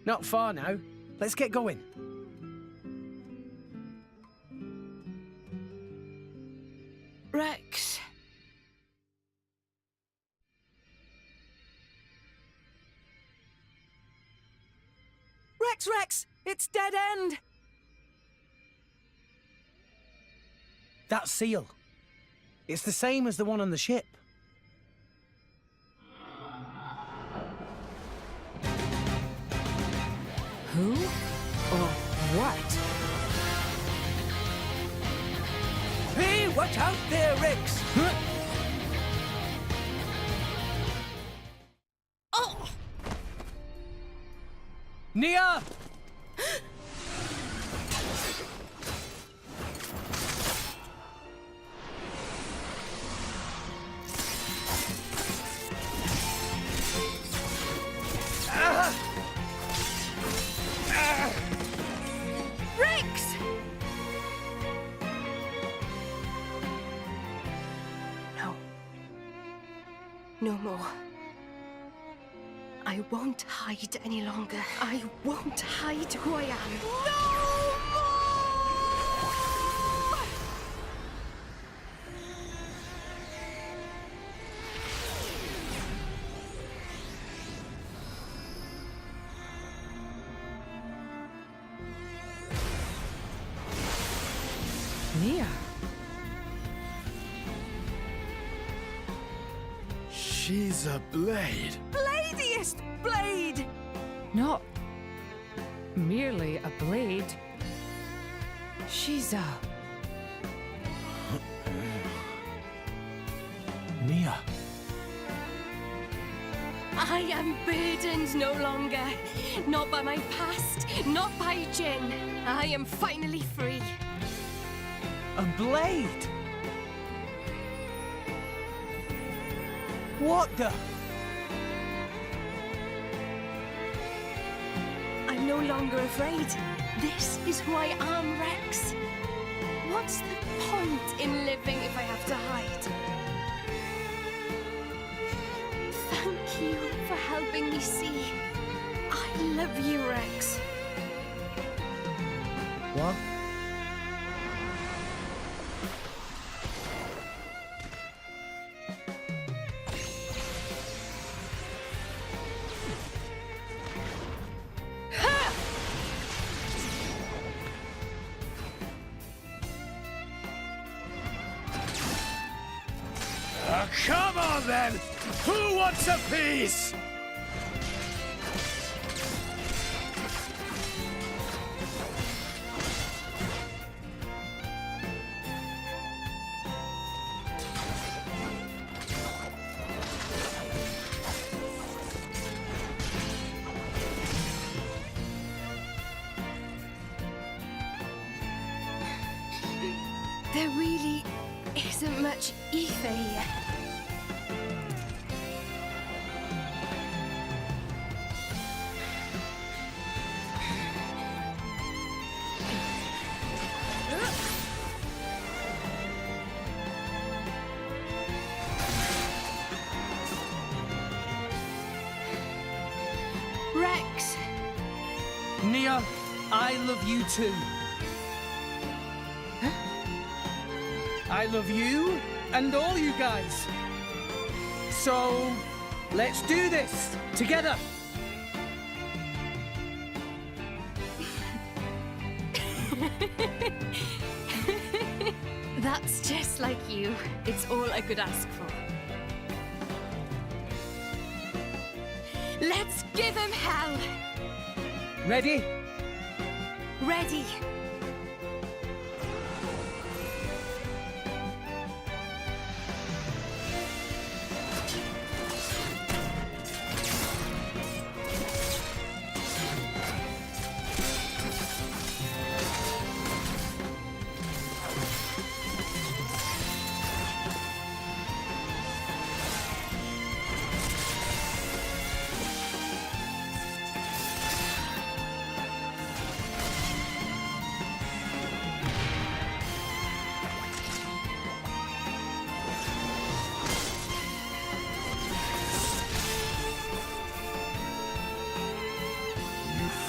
Not far now. Let's get going. Rex. Rex! It's dead end! That seal. It's the same as the one on the ship. Who? Or what? Hey, watch out there, Rex! Oh! Nia! Rex! No. No more. I won't hide any longer. I won't hide who I am. Nia. She's a blade. Bladiest blade! Not merely a blade. She's a... I am burdened no longer. Not by my past, not by Jin. I am finally free. A blade? What the? I'm no longer afraid. This is who I am, Rex. What's the point in living if I have to hide? Thank you for helping me see. I love you, Rex. What? Come on then! Who wants a piece? There really isn't much ether here. Rex! Nia, I love you too. I love you and all you guys. So, let's do this together. That's just like you. It's all I could ask for. Let's give him hell! Ready? Ready.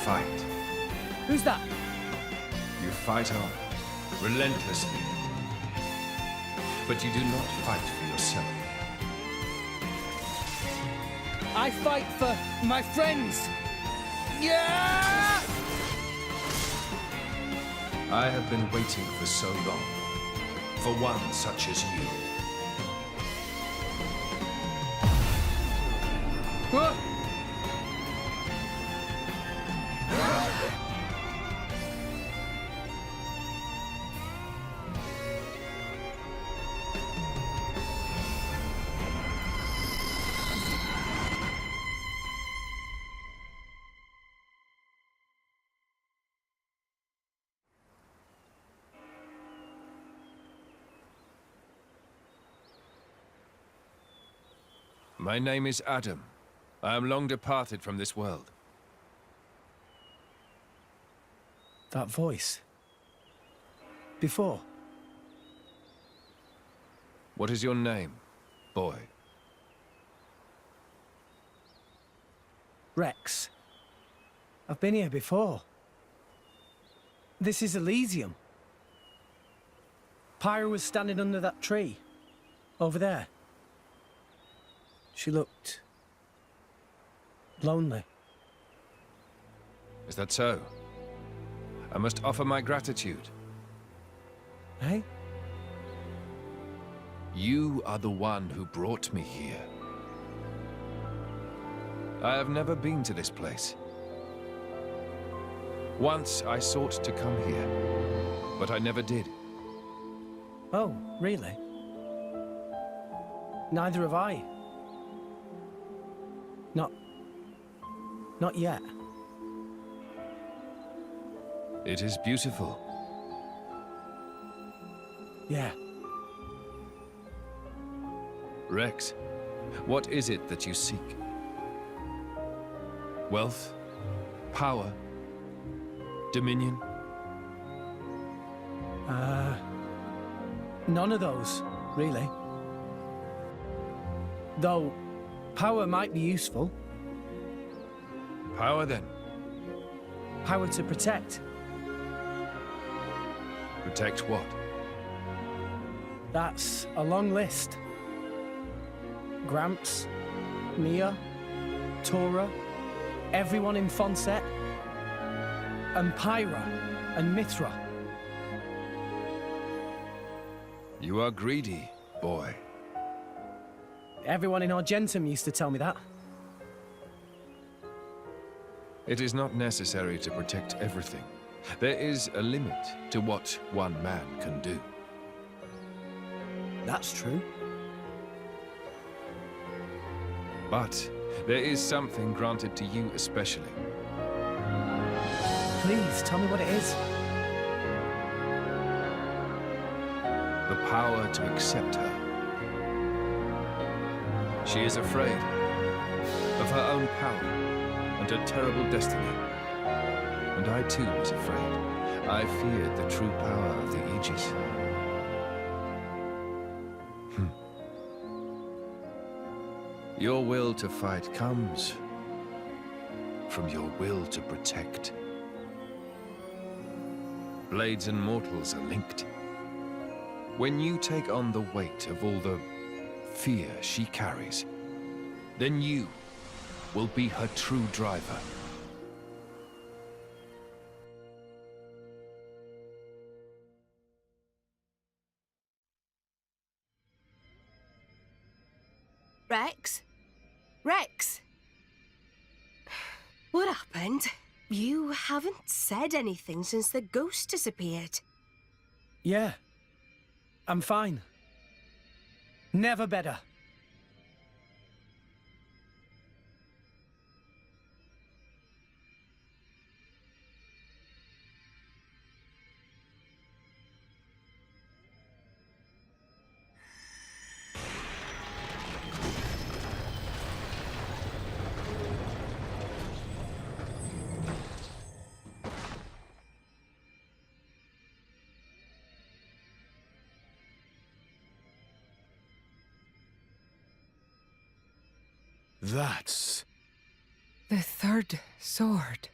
Fight. Who's that? You fight on, relentlessly. But you do not fight for yourself. I fight for my friends. Yeah! I have been waiting for so long. For one such as you. What? My name is Adam. I am long departed from this world. That voice. Before. What is your name, boy? Rex. I've been here before. This is Elysium. Pyra was standing under that tree. Over there. She looked... lonely. Is that so? I must offer my gratitude. Hey? You are the one who brought me here. I have never been to this place. Once I sought to come here, but I never did. Oh, really? Neither have I. Not yet. It is beautiful. Yeah. Rex, what is it that you seek? Wealth? Power? Dominion? None of those, really. Though, power might be useful. Power, then? Power to protect. Protect what? That's a long list. Gramps, Mia, Tora, everyone in Fonset, and Pyra, and Mithra. You are greedy, boy. Everyone in Argentum used to tell me that. It is not necessary to protect everything. There is a limit to what one man can do. That's true. But there is something granted to you especially. Please, tell me what it is. The power to accept her. She is afraid of her own power and her terrible destiny. And I too was afraid. I feared the true power of the Aegis. Your will to fight comes from your will to protect. Blades and mortals are linked. When you take on the weight of all the fear she carries, then you will be her true driver. Rex? Rex? What happened? You haven't said anything since the ghost disappeared. Yeah. I'm fine. Never better. That's... The third sword.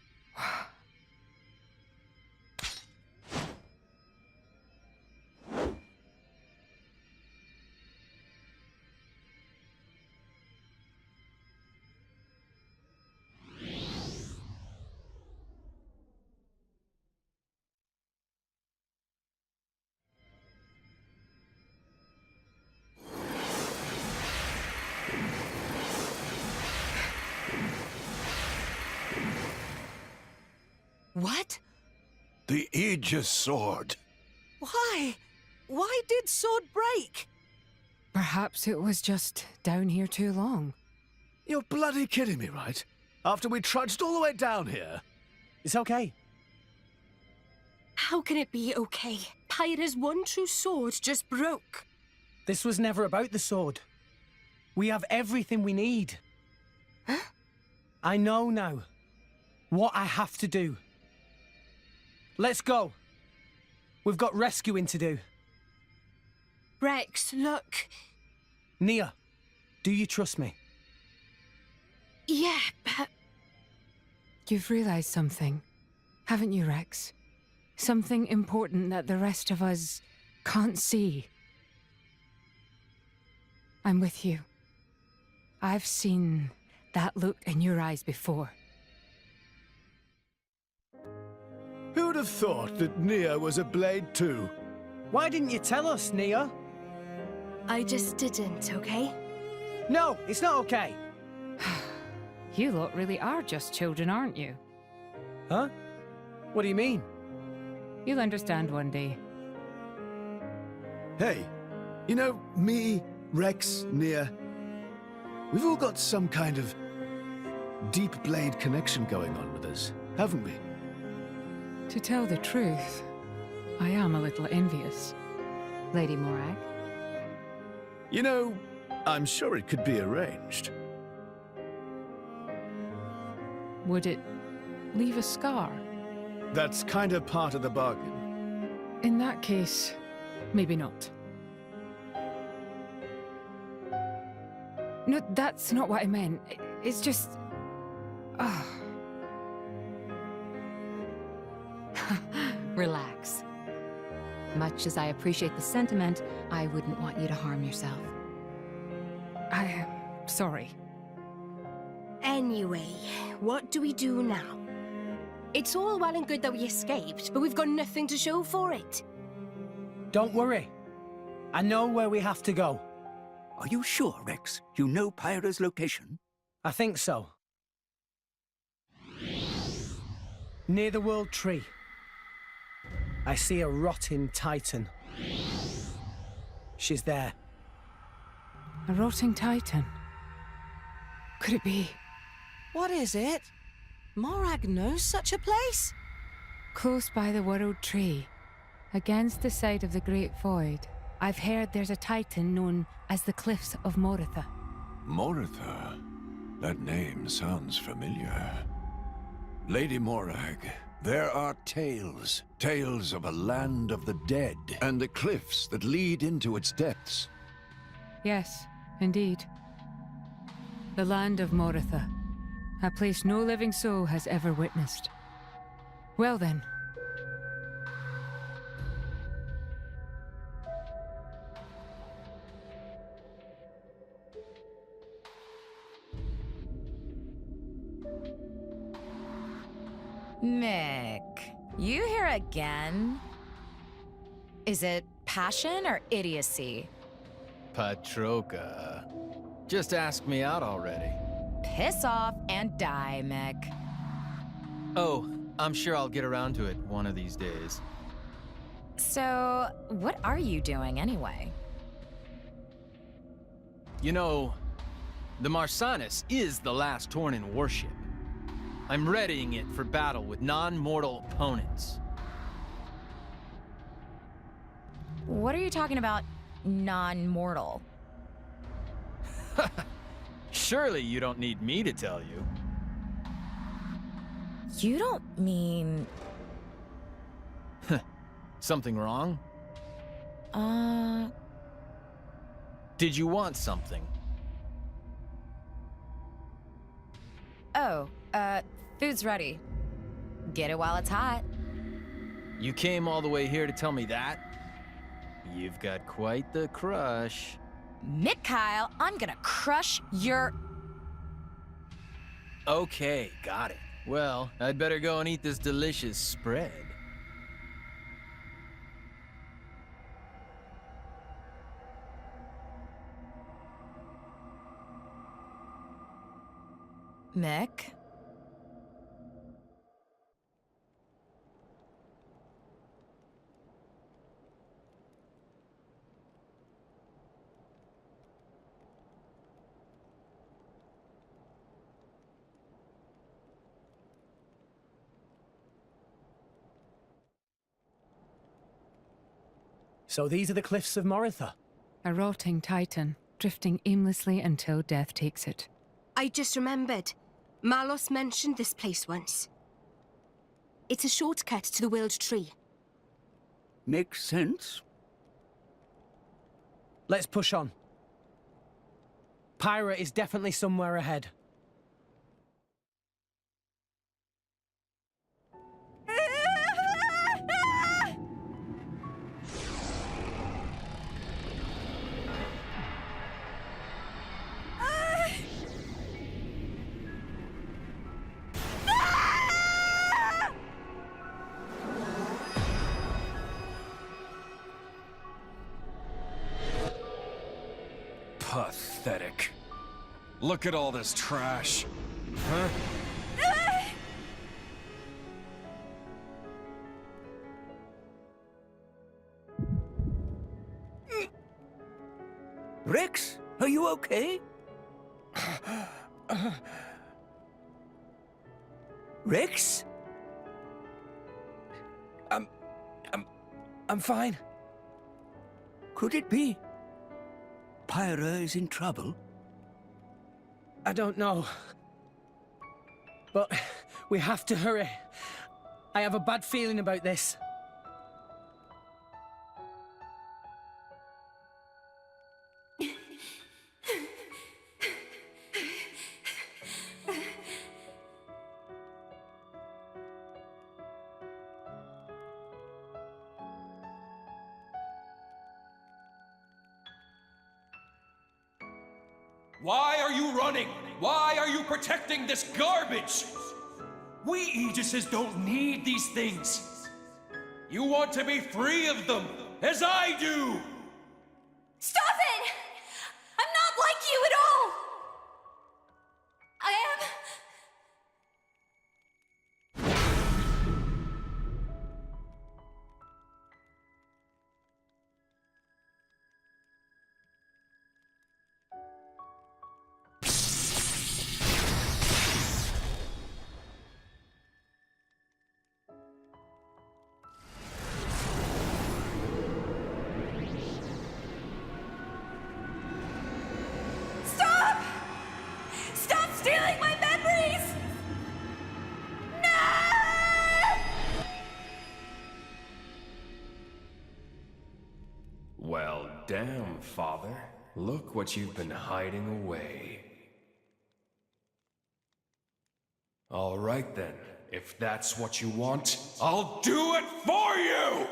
What? The Aegis sword. Why? Why did sword break? Perhaps it was just down here too long. You're bloody kidding me, right? After we trudged all the way down here. It's okay. How can it be okay? Pyra's one true sword just broke. This was never about the sword. We have everything we need. Huh? I know now what I have to do. Let's go. We've got rescuing to do. Rex, look. Nia, do you trust me? Yeah, but... You've realized something, haven't you, Rex? Something important that the rest of us can't see. I'm with you. I've seen that look in your eyes before. Who'd have thought that Nia was a blade too? Why didn't you tell us, Nia? I just didn't, okay? No, it's not okay. You lot really are just children, aren't you? Huh? What do you mean? You'll understand one day. Hey, you know, me, Rex, Nia, we've all got some kind of deep blade connection going on with us, haven't we? To tell the truth, I am a little envious. Lady Morag? You know, I'm sure it could be arranged. Would it leave a scar? That's kind of part of the bargain. In that case, maybe not. No, that's not what I meant. It's just... Relax. Much as I appreciate the sentiment, I wouldn't want you to harm yourself. I am sorry. Anyway, what do we do now? It's all well and good that we escaped, but we've got nothing to show for it. Don't worry. I know where we have to go. Are you sure, Rex? You know Pyra's location? I think so. Near the World Tree. I see a rotting Titan. She's there. A rotting Titan? Could it be? What is it? Morag knows such a place? Close by the World Tree, against the side of the Great Void, I've heard there's a Titan known as the Cliffs of Moritha. Moritha? That name sounds familiar. Lady Morag, there are tales. Tales of a land of the dead, and the cliffs that lead into its depths. Yes, indeed. The land of Moritha. A place no living soul has ever witnessed. Well then. Mick, you here again? Is it passion or idiocy? Patroka. Just ask me out already. Piss off and die, Mick. Oh, I'm sure I'll get around to it one of these days. So, what are you doing anyway? You know, the Marsanis is the last Tornin warship. I'm readying it for battle with non-mortal opponents. What are you talking about, non-mortal? Surely you don't need me to tell you. You don't mean... Something wrong? Did you want something? Oh, food's ready. Get it while it's hot. You came all the way here to tell me that? You've got quite the crush. Mick Kyle, I'm gonna crush your... Okay, got it. Well, I'd better go and eat this delicious spread. Mick? So these are the Cliffs of Moritha? A rotting Titan, drifting aimlessly until death takes it. I just remembered. Malos mentioned this place once. It's a shortcut to the World Tree. Makes sense. Let's push on. Pyra is definitely somewhere ahead. Pathetic. Look at all this trash. Huh? Rex, are you okay? Rex? I'm fine. Could it be Pyra is in trouble? I don't know. But we have to hurry. I have a bad feeling about this. Why are you running? Why are you protecting this garbage? We Aegises don't need these things. You want to be free of them, as I do! Stop it! I'm not like you at all! I am... stealing my memories! No! Well, damn, Father. Look what you've been hiding away. All right then. If that's what you want, I'll do it for you!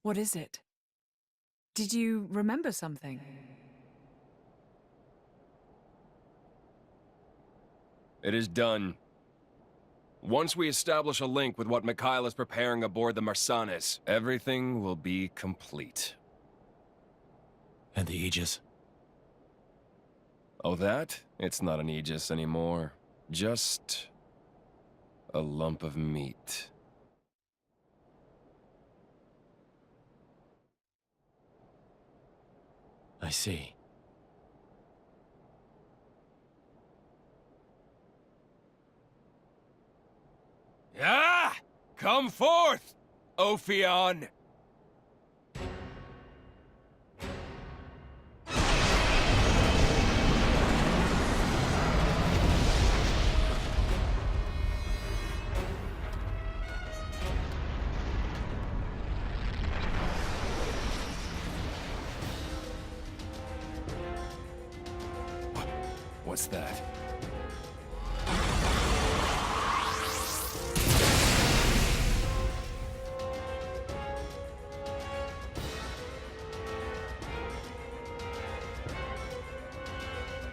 What is it? Did you remember something? It is done. Once we establish a link with what Mikhail is preparing aboard the Marsanis, everything will be complete. And the Aegis? Oh, that? It's not an Aegis anymore. Just a lump of meat. I see. Ah! Come forth, Ophion! What's that?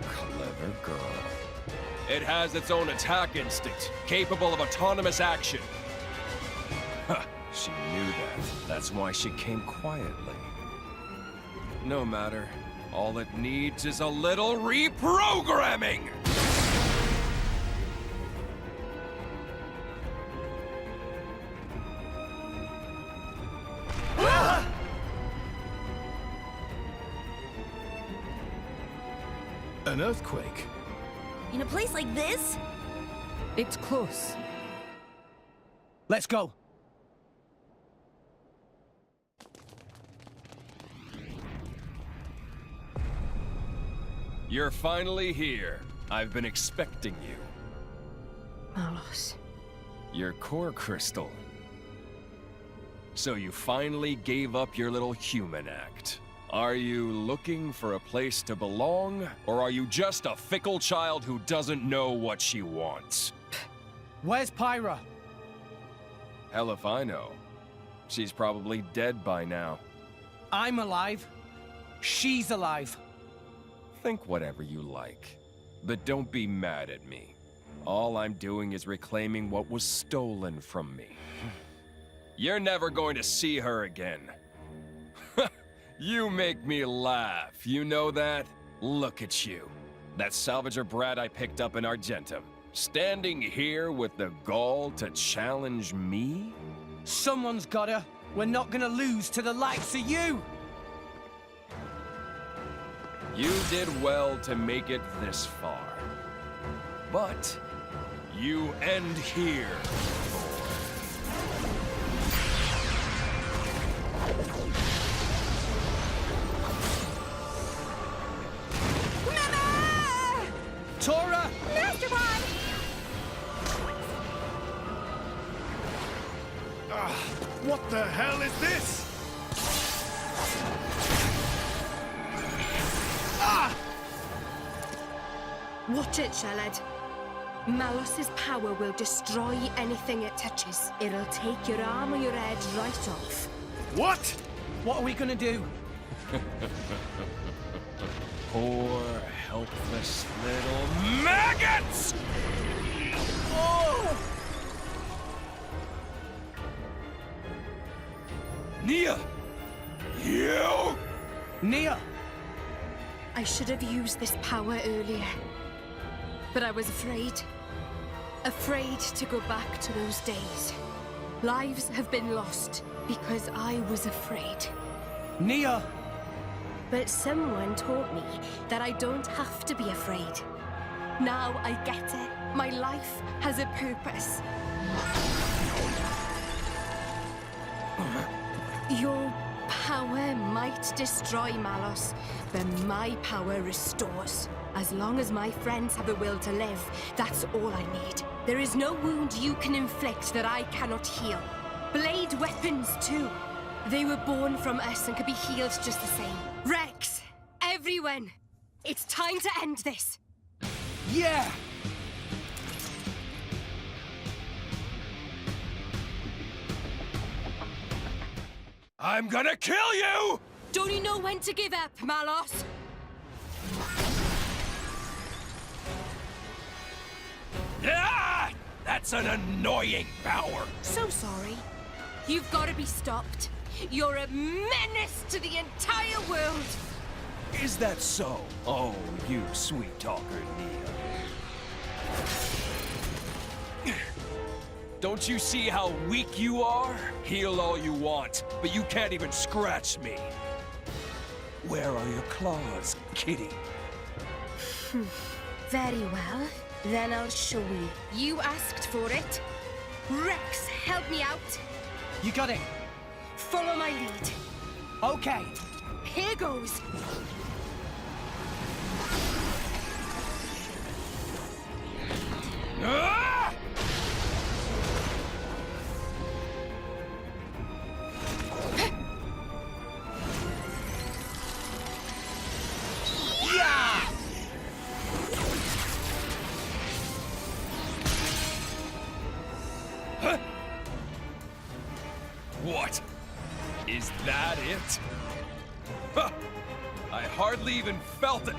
Clever girl. It has its own attack instinct, capable of autonomous action. Huh, she knew that. That's why she came quietly. No matter. All it needs is a little reprogramming! An earthquake? In a place like this? It's close. Let's go. You're finally here. I've been expecting you. Malos. Your core crystal. So you finally gave up your little human act. Are you looking for a place to belong, or are you just a fickle child who doesn't know what she wants? Where's Pyra? Hell if I know. She's probably dead by now. I'm alive. She's alive. Think whatever you like, but don't be mad at me. All I'm doing is reclaiming what was stolen from me. You're never going to see her again. You make me laugh, you know that? Look at you. That salvager brat I picked up in Argentum. Standing here with the gall to challenge me? Someone's gotta. We're not gonna lose to the likes of you! You did well to make it this far. But you end here, Tora! Master Bond! What the hell is this? Watch it, Shelad. Malos's power will destroy anything it touches. It'll take your arm or your head right off. What? What are we gonna do? Poor, helpless little maggots! Oh! Nia! You! Nia! I should have used this power earlier. But I was afraid. Afraid to go back to those days. Lives have been lost because I was afraid. Nia! But someone taught me that I don't have to be afraid. Now I get it. My life has a purpose. Your power might destroy Malos, but my power restores. As long as my friends have the will to live, that's all I need. There is no wound you can inflict that I cannot heal. Blade weapons, too. They were born from us and could be healed just the same. Rex! Everyone! It's time to end this! Yeah! I'm gonna kill you! Don't you know when to give up, Malos? Ah! That's an annoying power! So sorry. You've got to be stopped. You're a menace to the entire world! Is that so? Oh, you sweet talker, Nia. Don't you see how weak you are? Heal all you want, but you can't even scratch me. Where are your claws, kitty? Very well. Then I'll show you. You asked for it. Rex, help me out. You got it. Follow my lead. Okay. Here goes. Ah! Yeah! Huh? What? Is that it? Huh. I hardly even felt it.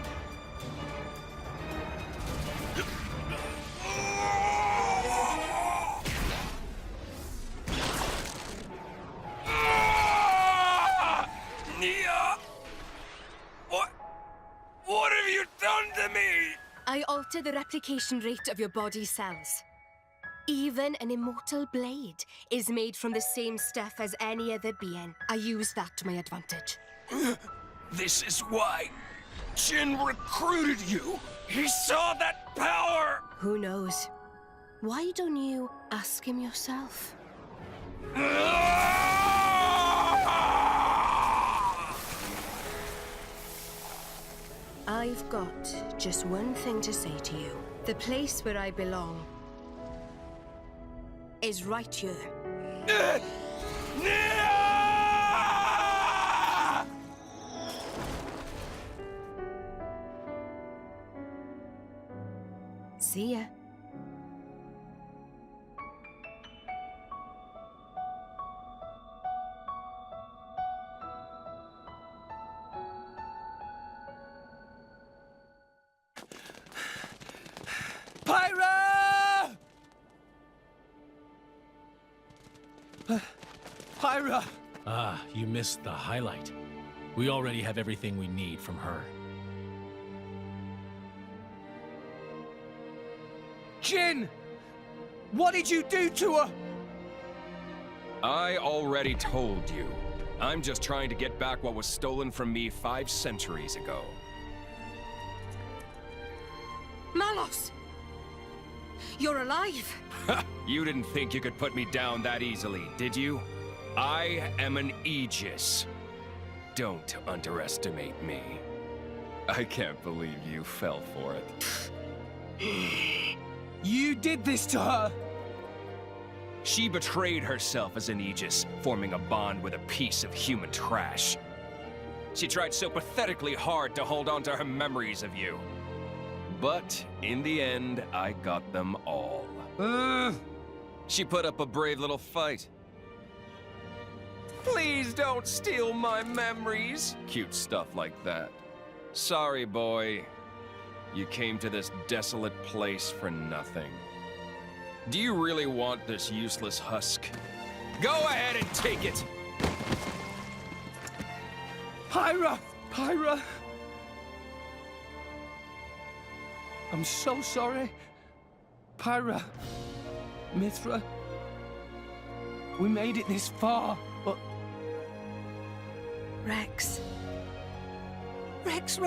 Nia! What have you done to me? I alter the replication rate of your body's cells. Even an immortal blade is made from the same stuff as any other being. I use that to my advantage. This is why Jin recruited you. He saw that power. Who knows? Why don't you ask him yourself? I've got just one thing to say to you. The place where I belong is right here. See ya. Pyra! Pyra! Ah, you missed the highlight. We already have everything we need from her. Jin! What did you do to her? I already told you. I'm just trying to get back what was stolen from me 5 centuries ago. Malos! You're alive! You didn't think you could put me down that easily, did you? I am an Aegis. Don't underestimate me. I can't believe you fell for it. You did this to her! She betrayed herself as an Aegis, forming a bond with a piece of human trash. She tried so pathetically hard to hold on to her memories of you. But in the end, I got them all. She put up a brave little fight. Please don't steal my memories. Cute stuff like that. Sorry, boy. You came to this desolate place for nothing. Do you really want this useless husk? Go ahead and take it! Pyra! Pyra! I'm so sorry. Pyra. Mithra. We made it this far, but... Rex. Rex.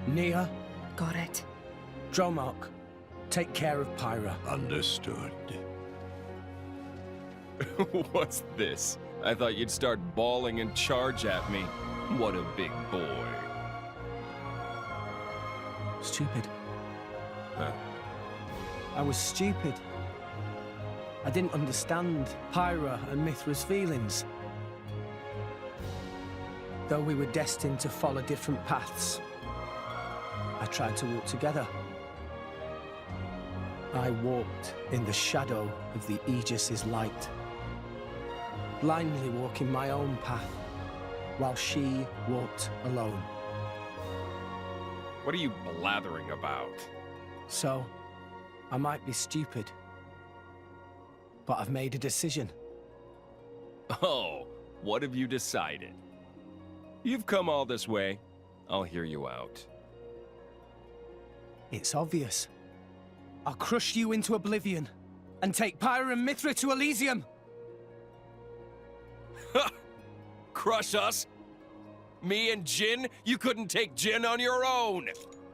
Nia. Got it. Dromark, take care of Pyra. Understood. What's this? I thought you'd start bawling and charge at me. What a big boy. Stupid. Huh? I was stupid. I didn't understand Pyra and Mithra's feelings. Though we were destined to follow different paths, I tried to walk together. I walked in the shadow of the Aegis' light, blindly walking my own path, while she walked alone. What are you blathering about? So, I might be stupid, but I've made a decision. Oh, what have you decided? You've come all this way. I'll hear you out. It's obvious. I'll crush you into oblivion and take Pyra and Mithra to Elysium. Crush us? Me and Jin? You couldn't take Jin on your own.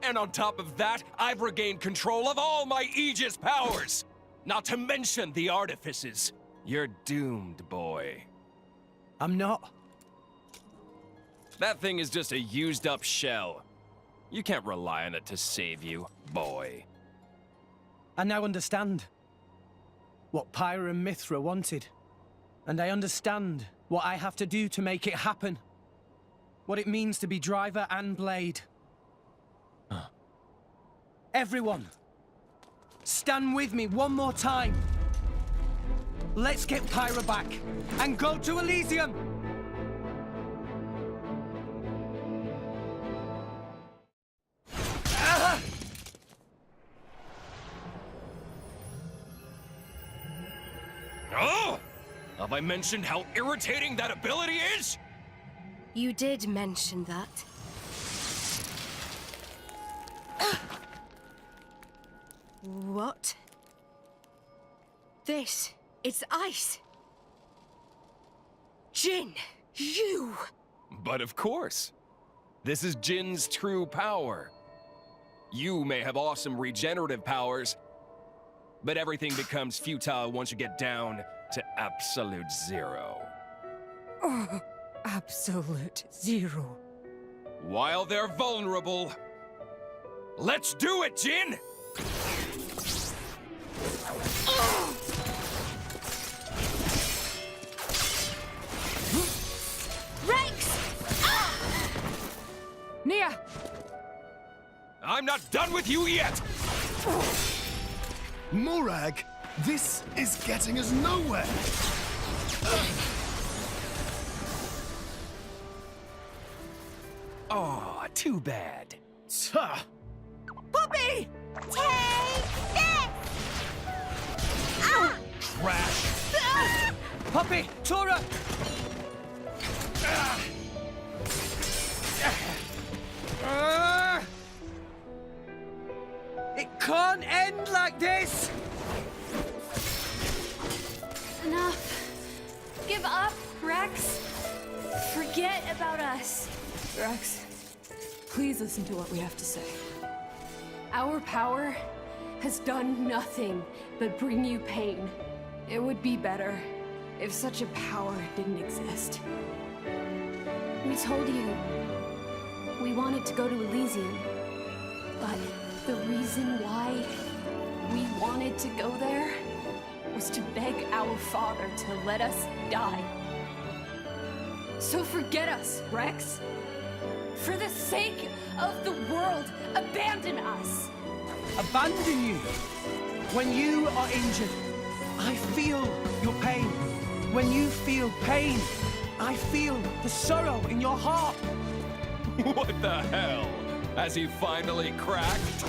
And on top of that, I've regained control of all my Aegis powers. Not to mention the artifices. You're doomed, boy. I'm not. That thing is just a used-up shell. You can't rely on it to save you, boy. I now understand what Pyra and Mithra wanted. And I understand what I have to do to make it happen. What it means to be driver and blade. Everyone, stand with me one more time. Let's get Pyra back and go to Elysium! Oh! Have I mentioned how irritating that ability is? You did mention that. What? This is ice. Jin, you! But of course. This is Jin's true power. You may have awesome regenerative powers, but everything becomes futile once you get down to absolute zero. Oh, absolute zero. While they're vulnerable, let's do it, Jin! Rex! Nia! I'm not done with you yet! Morag, this is getting us nowhere! Oh, too bad. Poppy! Poppy! Take this! Ah! Trash! Poppy! Tora! It can't end like this! Enough. Give up, Rex. Forget about us. Rex, please listen to what we have to say. Our power has done nothing but bring you pain. It would be better if such a power didn't exist. We told you we wanted to go to Elysium, but the reason why we wanted to go there was to beg our father to let us die. So forget us, Rex. For the sake of the world, abandon us! Abandon you? When you are injured, I feel your pain. When you feel pain, I feel the sorrow in your heart. What the hell? Has he finally cracked?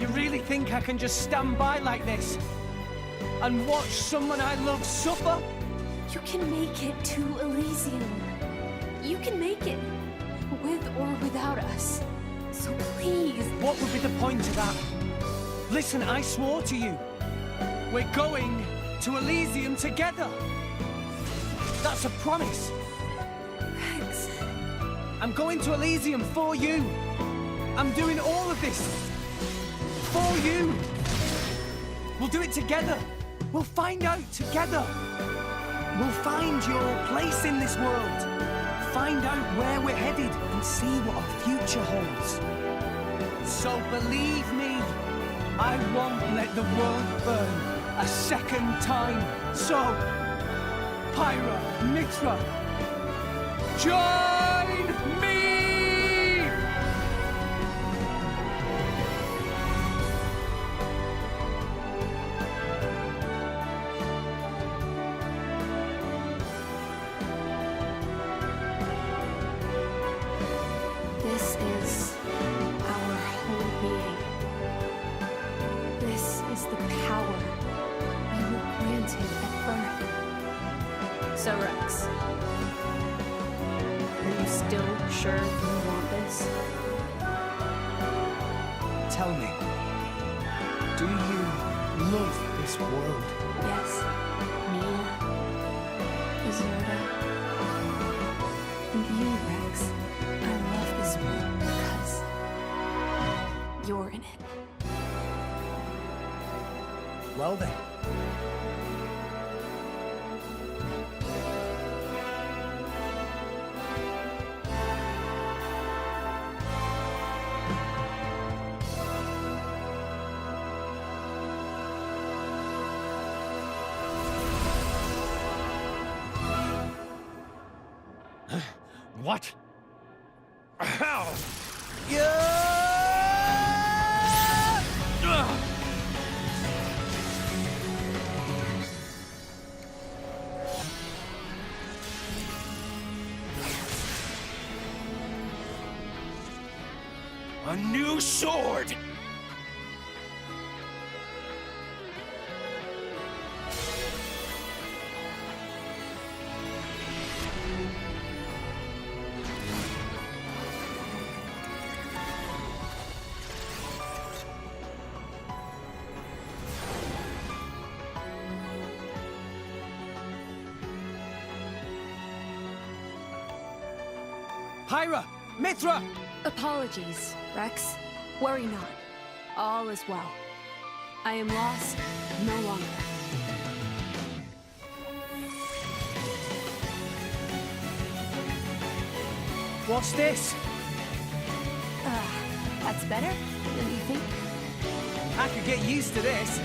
You really think I can just stand by like this and watch someone I love suffer? You can make it to Elysium. You can make it, with or without us. So please... What would be the point of that? Listen, I swore to you. We're going to Elysium together. That's a promise. Rex... I'm going to Elysium for you. I'm doing all of this for you. We'll do it together. We'll find out together. We'll find your place in this world. Find out where we're headed and see what our future holds. So believe me, I won't let the world burn a second time. So, Pyra, Mitra, join me! This is our whole being. This is the power we were granted at birth. So, Rex, are you still sure you want this? Tell me, do you love this world? Yes, me, Isolde, and you, Rex. I love this world because you're in it. Well then. What? How? A new sword! Pyra! Mithra! Apologies, Rex. Worry not. All is well. I am lost no longer. What's this? That's better than you think. I could get used to this.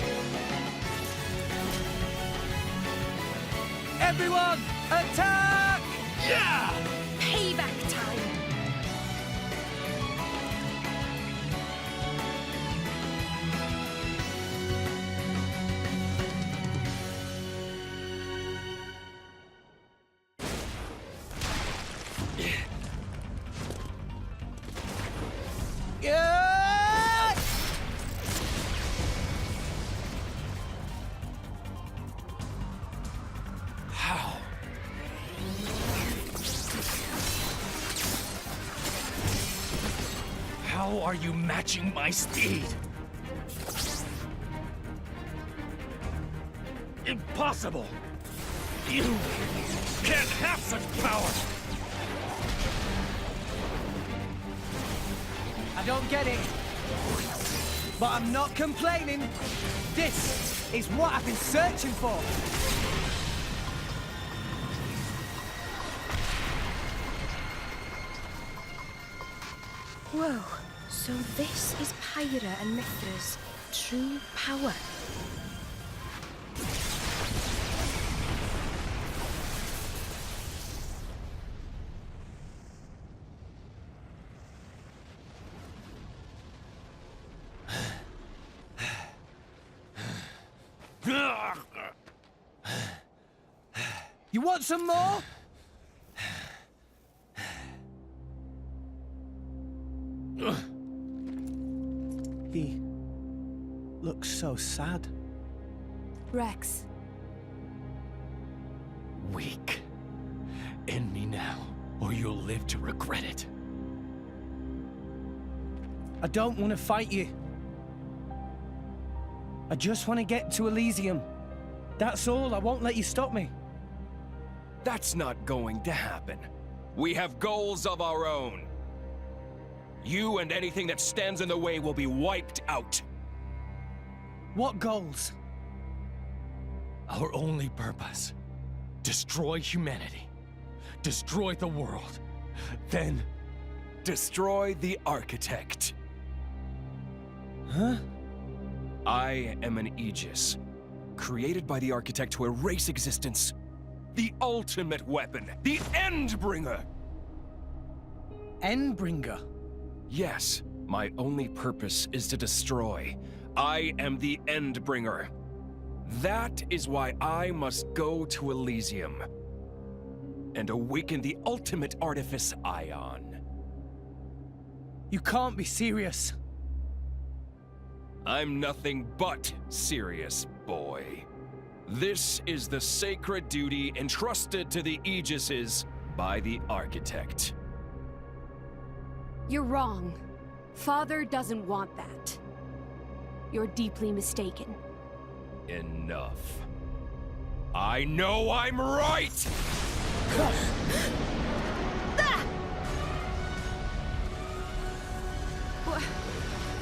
Everyone, attack! Yeah! Payback time! Yeah! How are you matching my speed? Impossible! You can't have such power! I don't get it. But I'm not complaining. This is what I've been searching for. Whoa, so this is Pyra and Mithra's true power. You want some more? He looks so sad. Rex. Weak. End me now, or you'll live to regret it. I don't want to fight you. I just want to get to Elysium. That's all. I won't let you stop me. That's not going to happen. We have goals of our own. You and anything that stands in the way will be wiped out. What goals? Our only purpose. Destroy humanity. Destroy the world. Then, destroy the Architect. Huh? I am an Aegis, created by the Architect to erase existence. The ultimate weapon, the Endbringer! Endbringer? Yes, my only purpose is to destroy. I am the Endbringer. That is why I must go to Elysium and awaken the ultimate artifice Ion. You can't be serious. I'm nothing but serious, boy. This is the sacred duty entrusted to the Aegises by the Architect. You're wrong. Father doesn't want that. You're deeply mistaken. Enough. I know I'm right!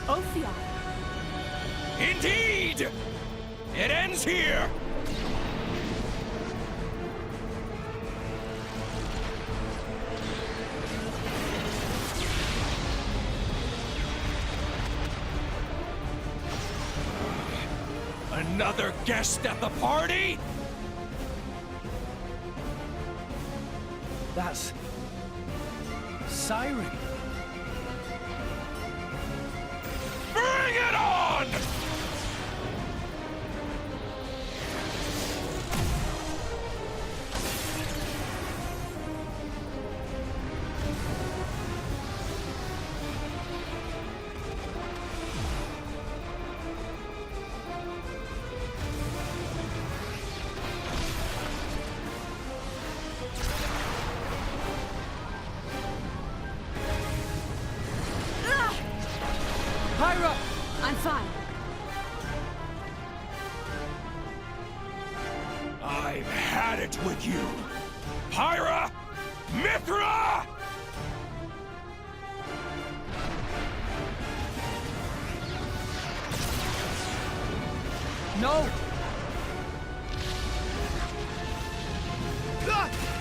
Ophion. Indeed! It ends here! Another guest at the party? That's... Siren. Bring it on! Pyra! I'm fine. I've had it with you! Pyra! Mithra! No! Ah!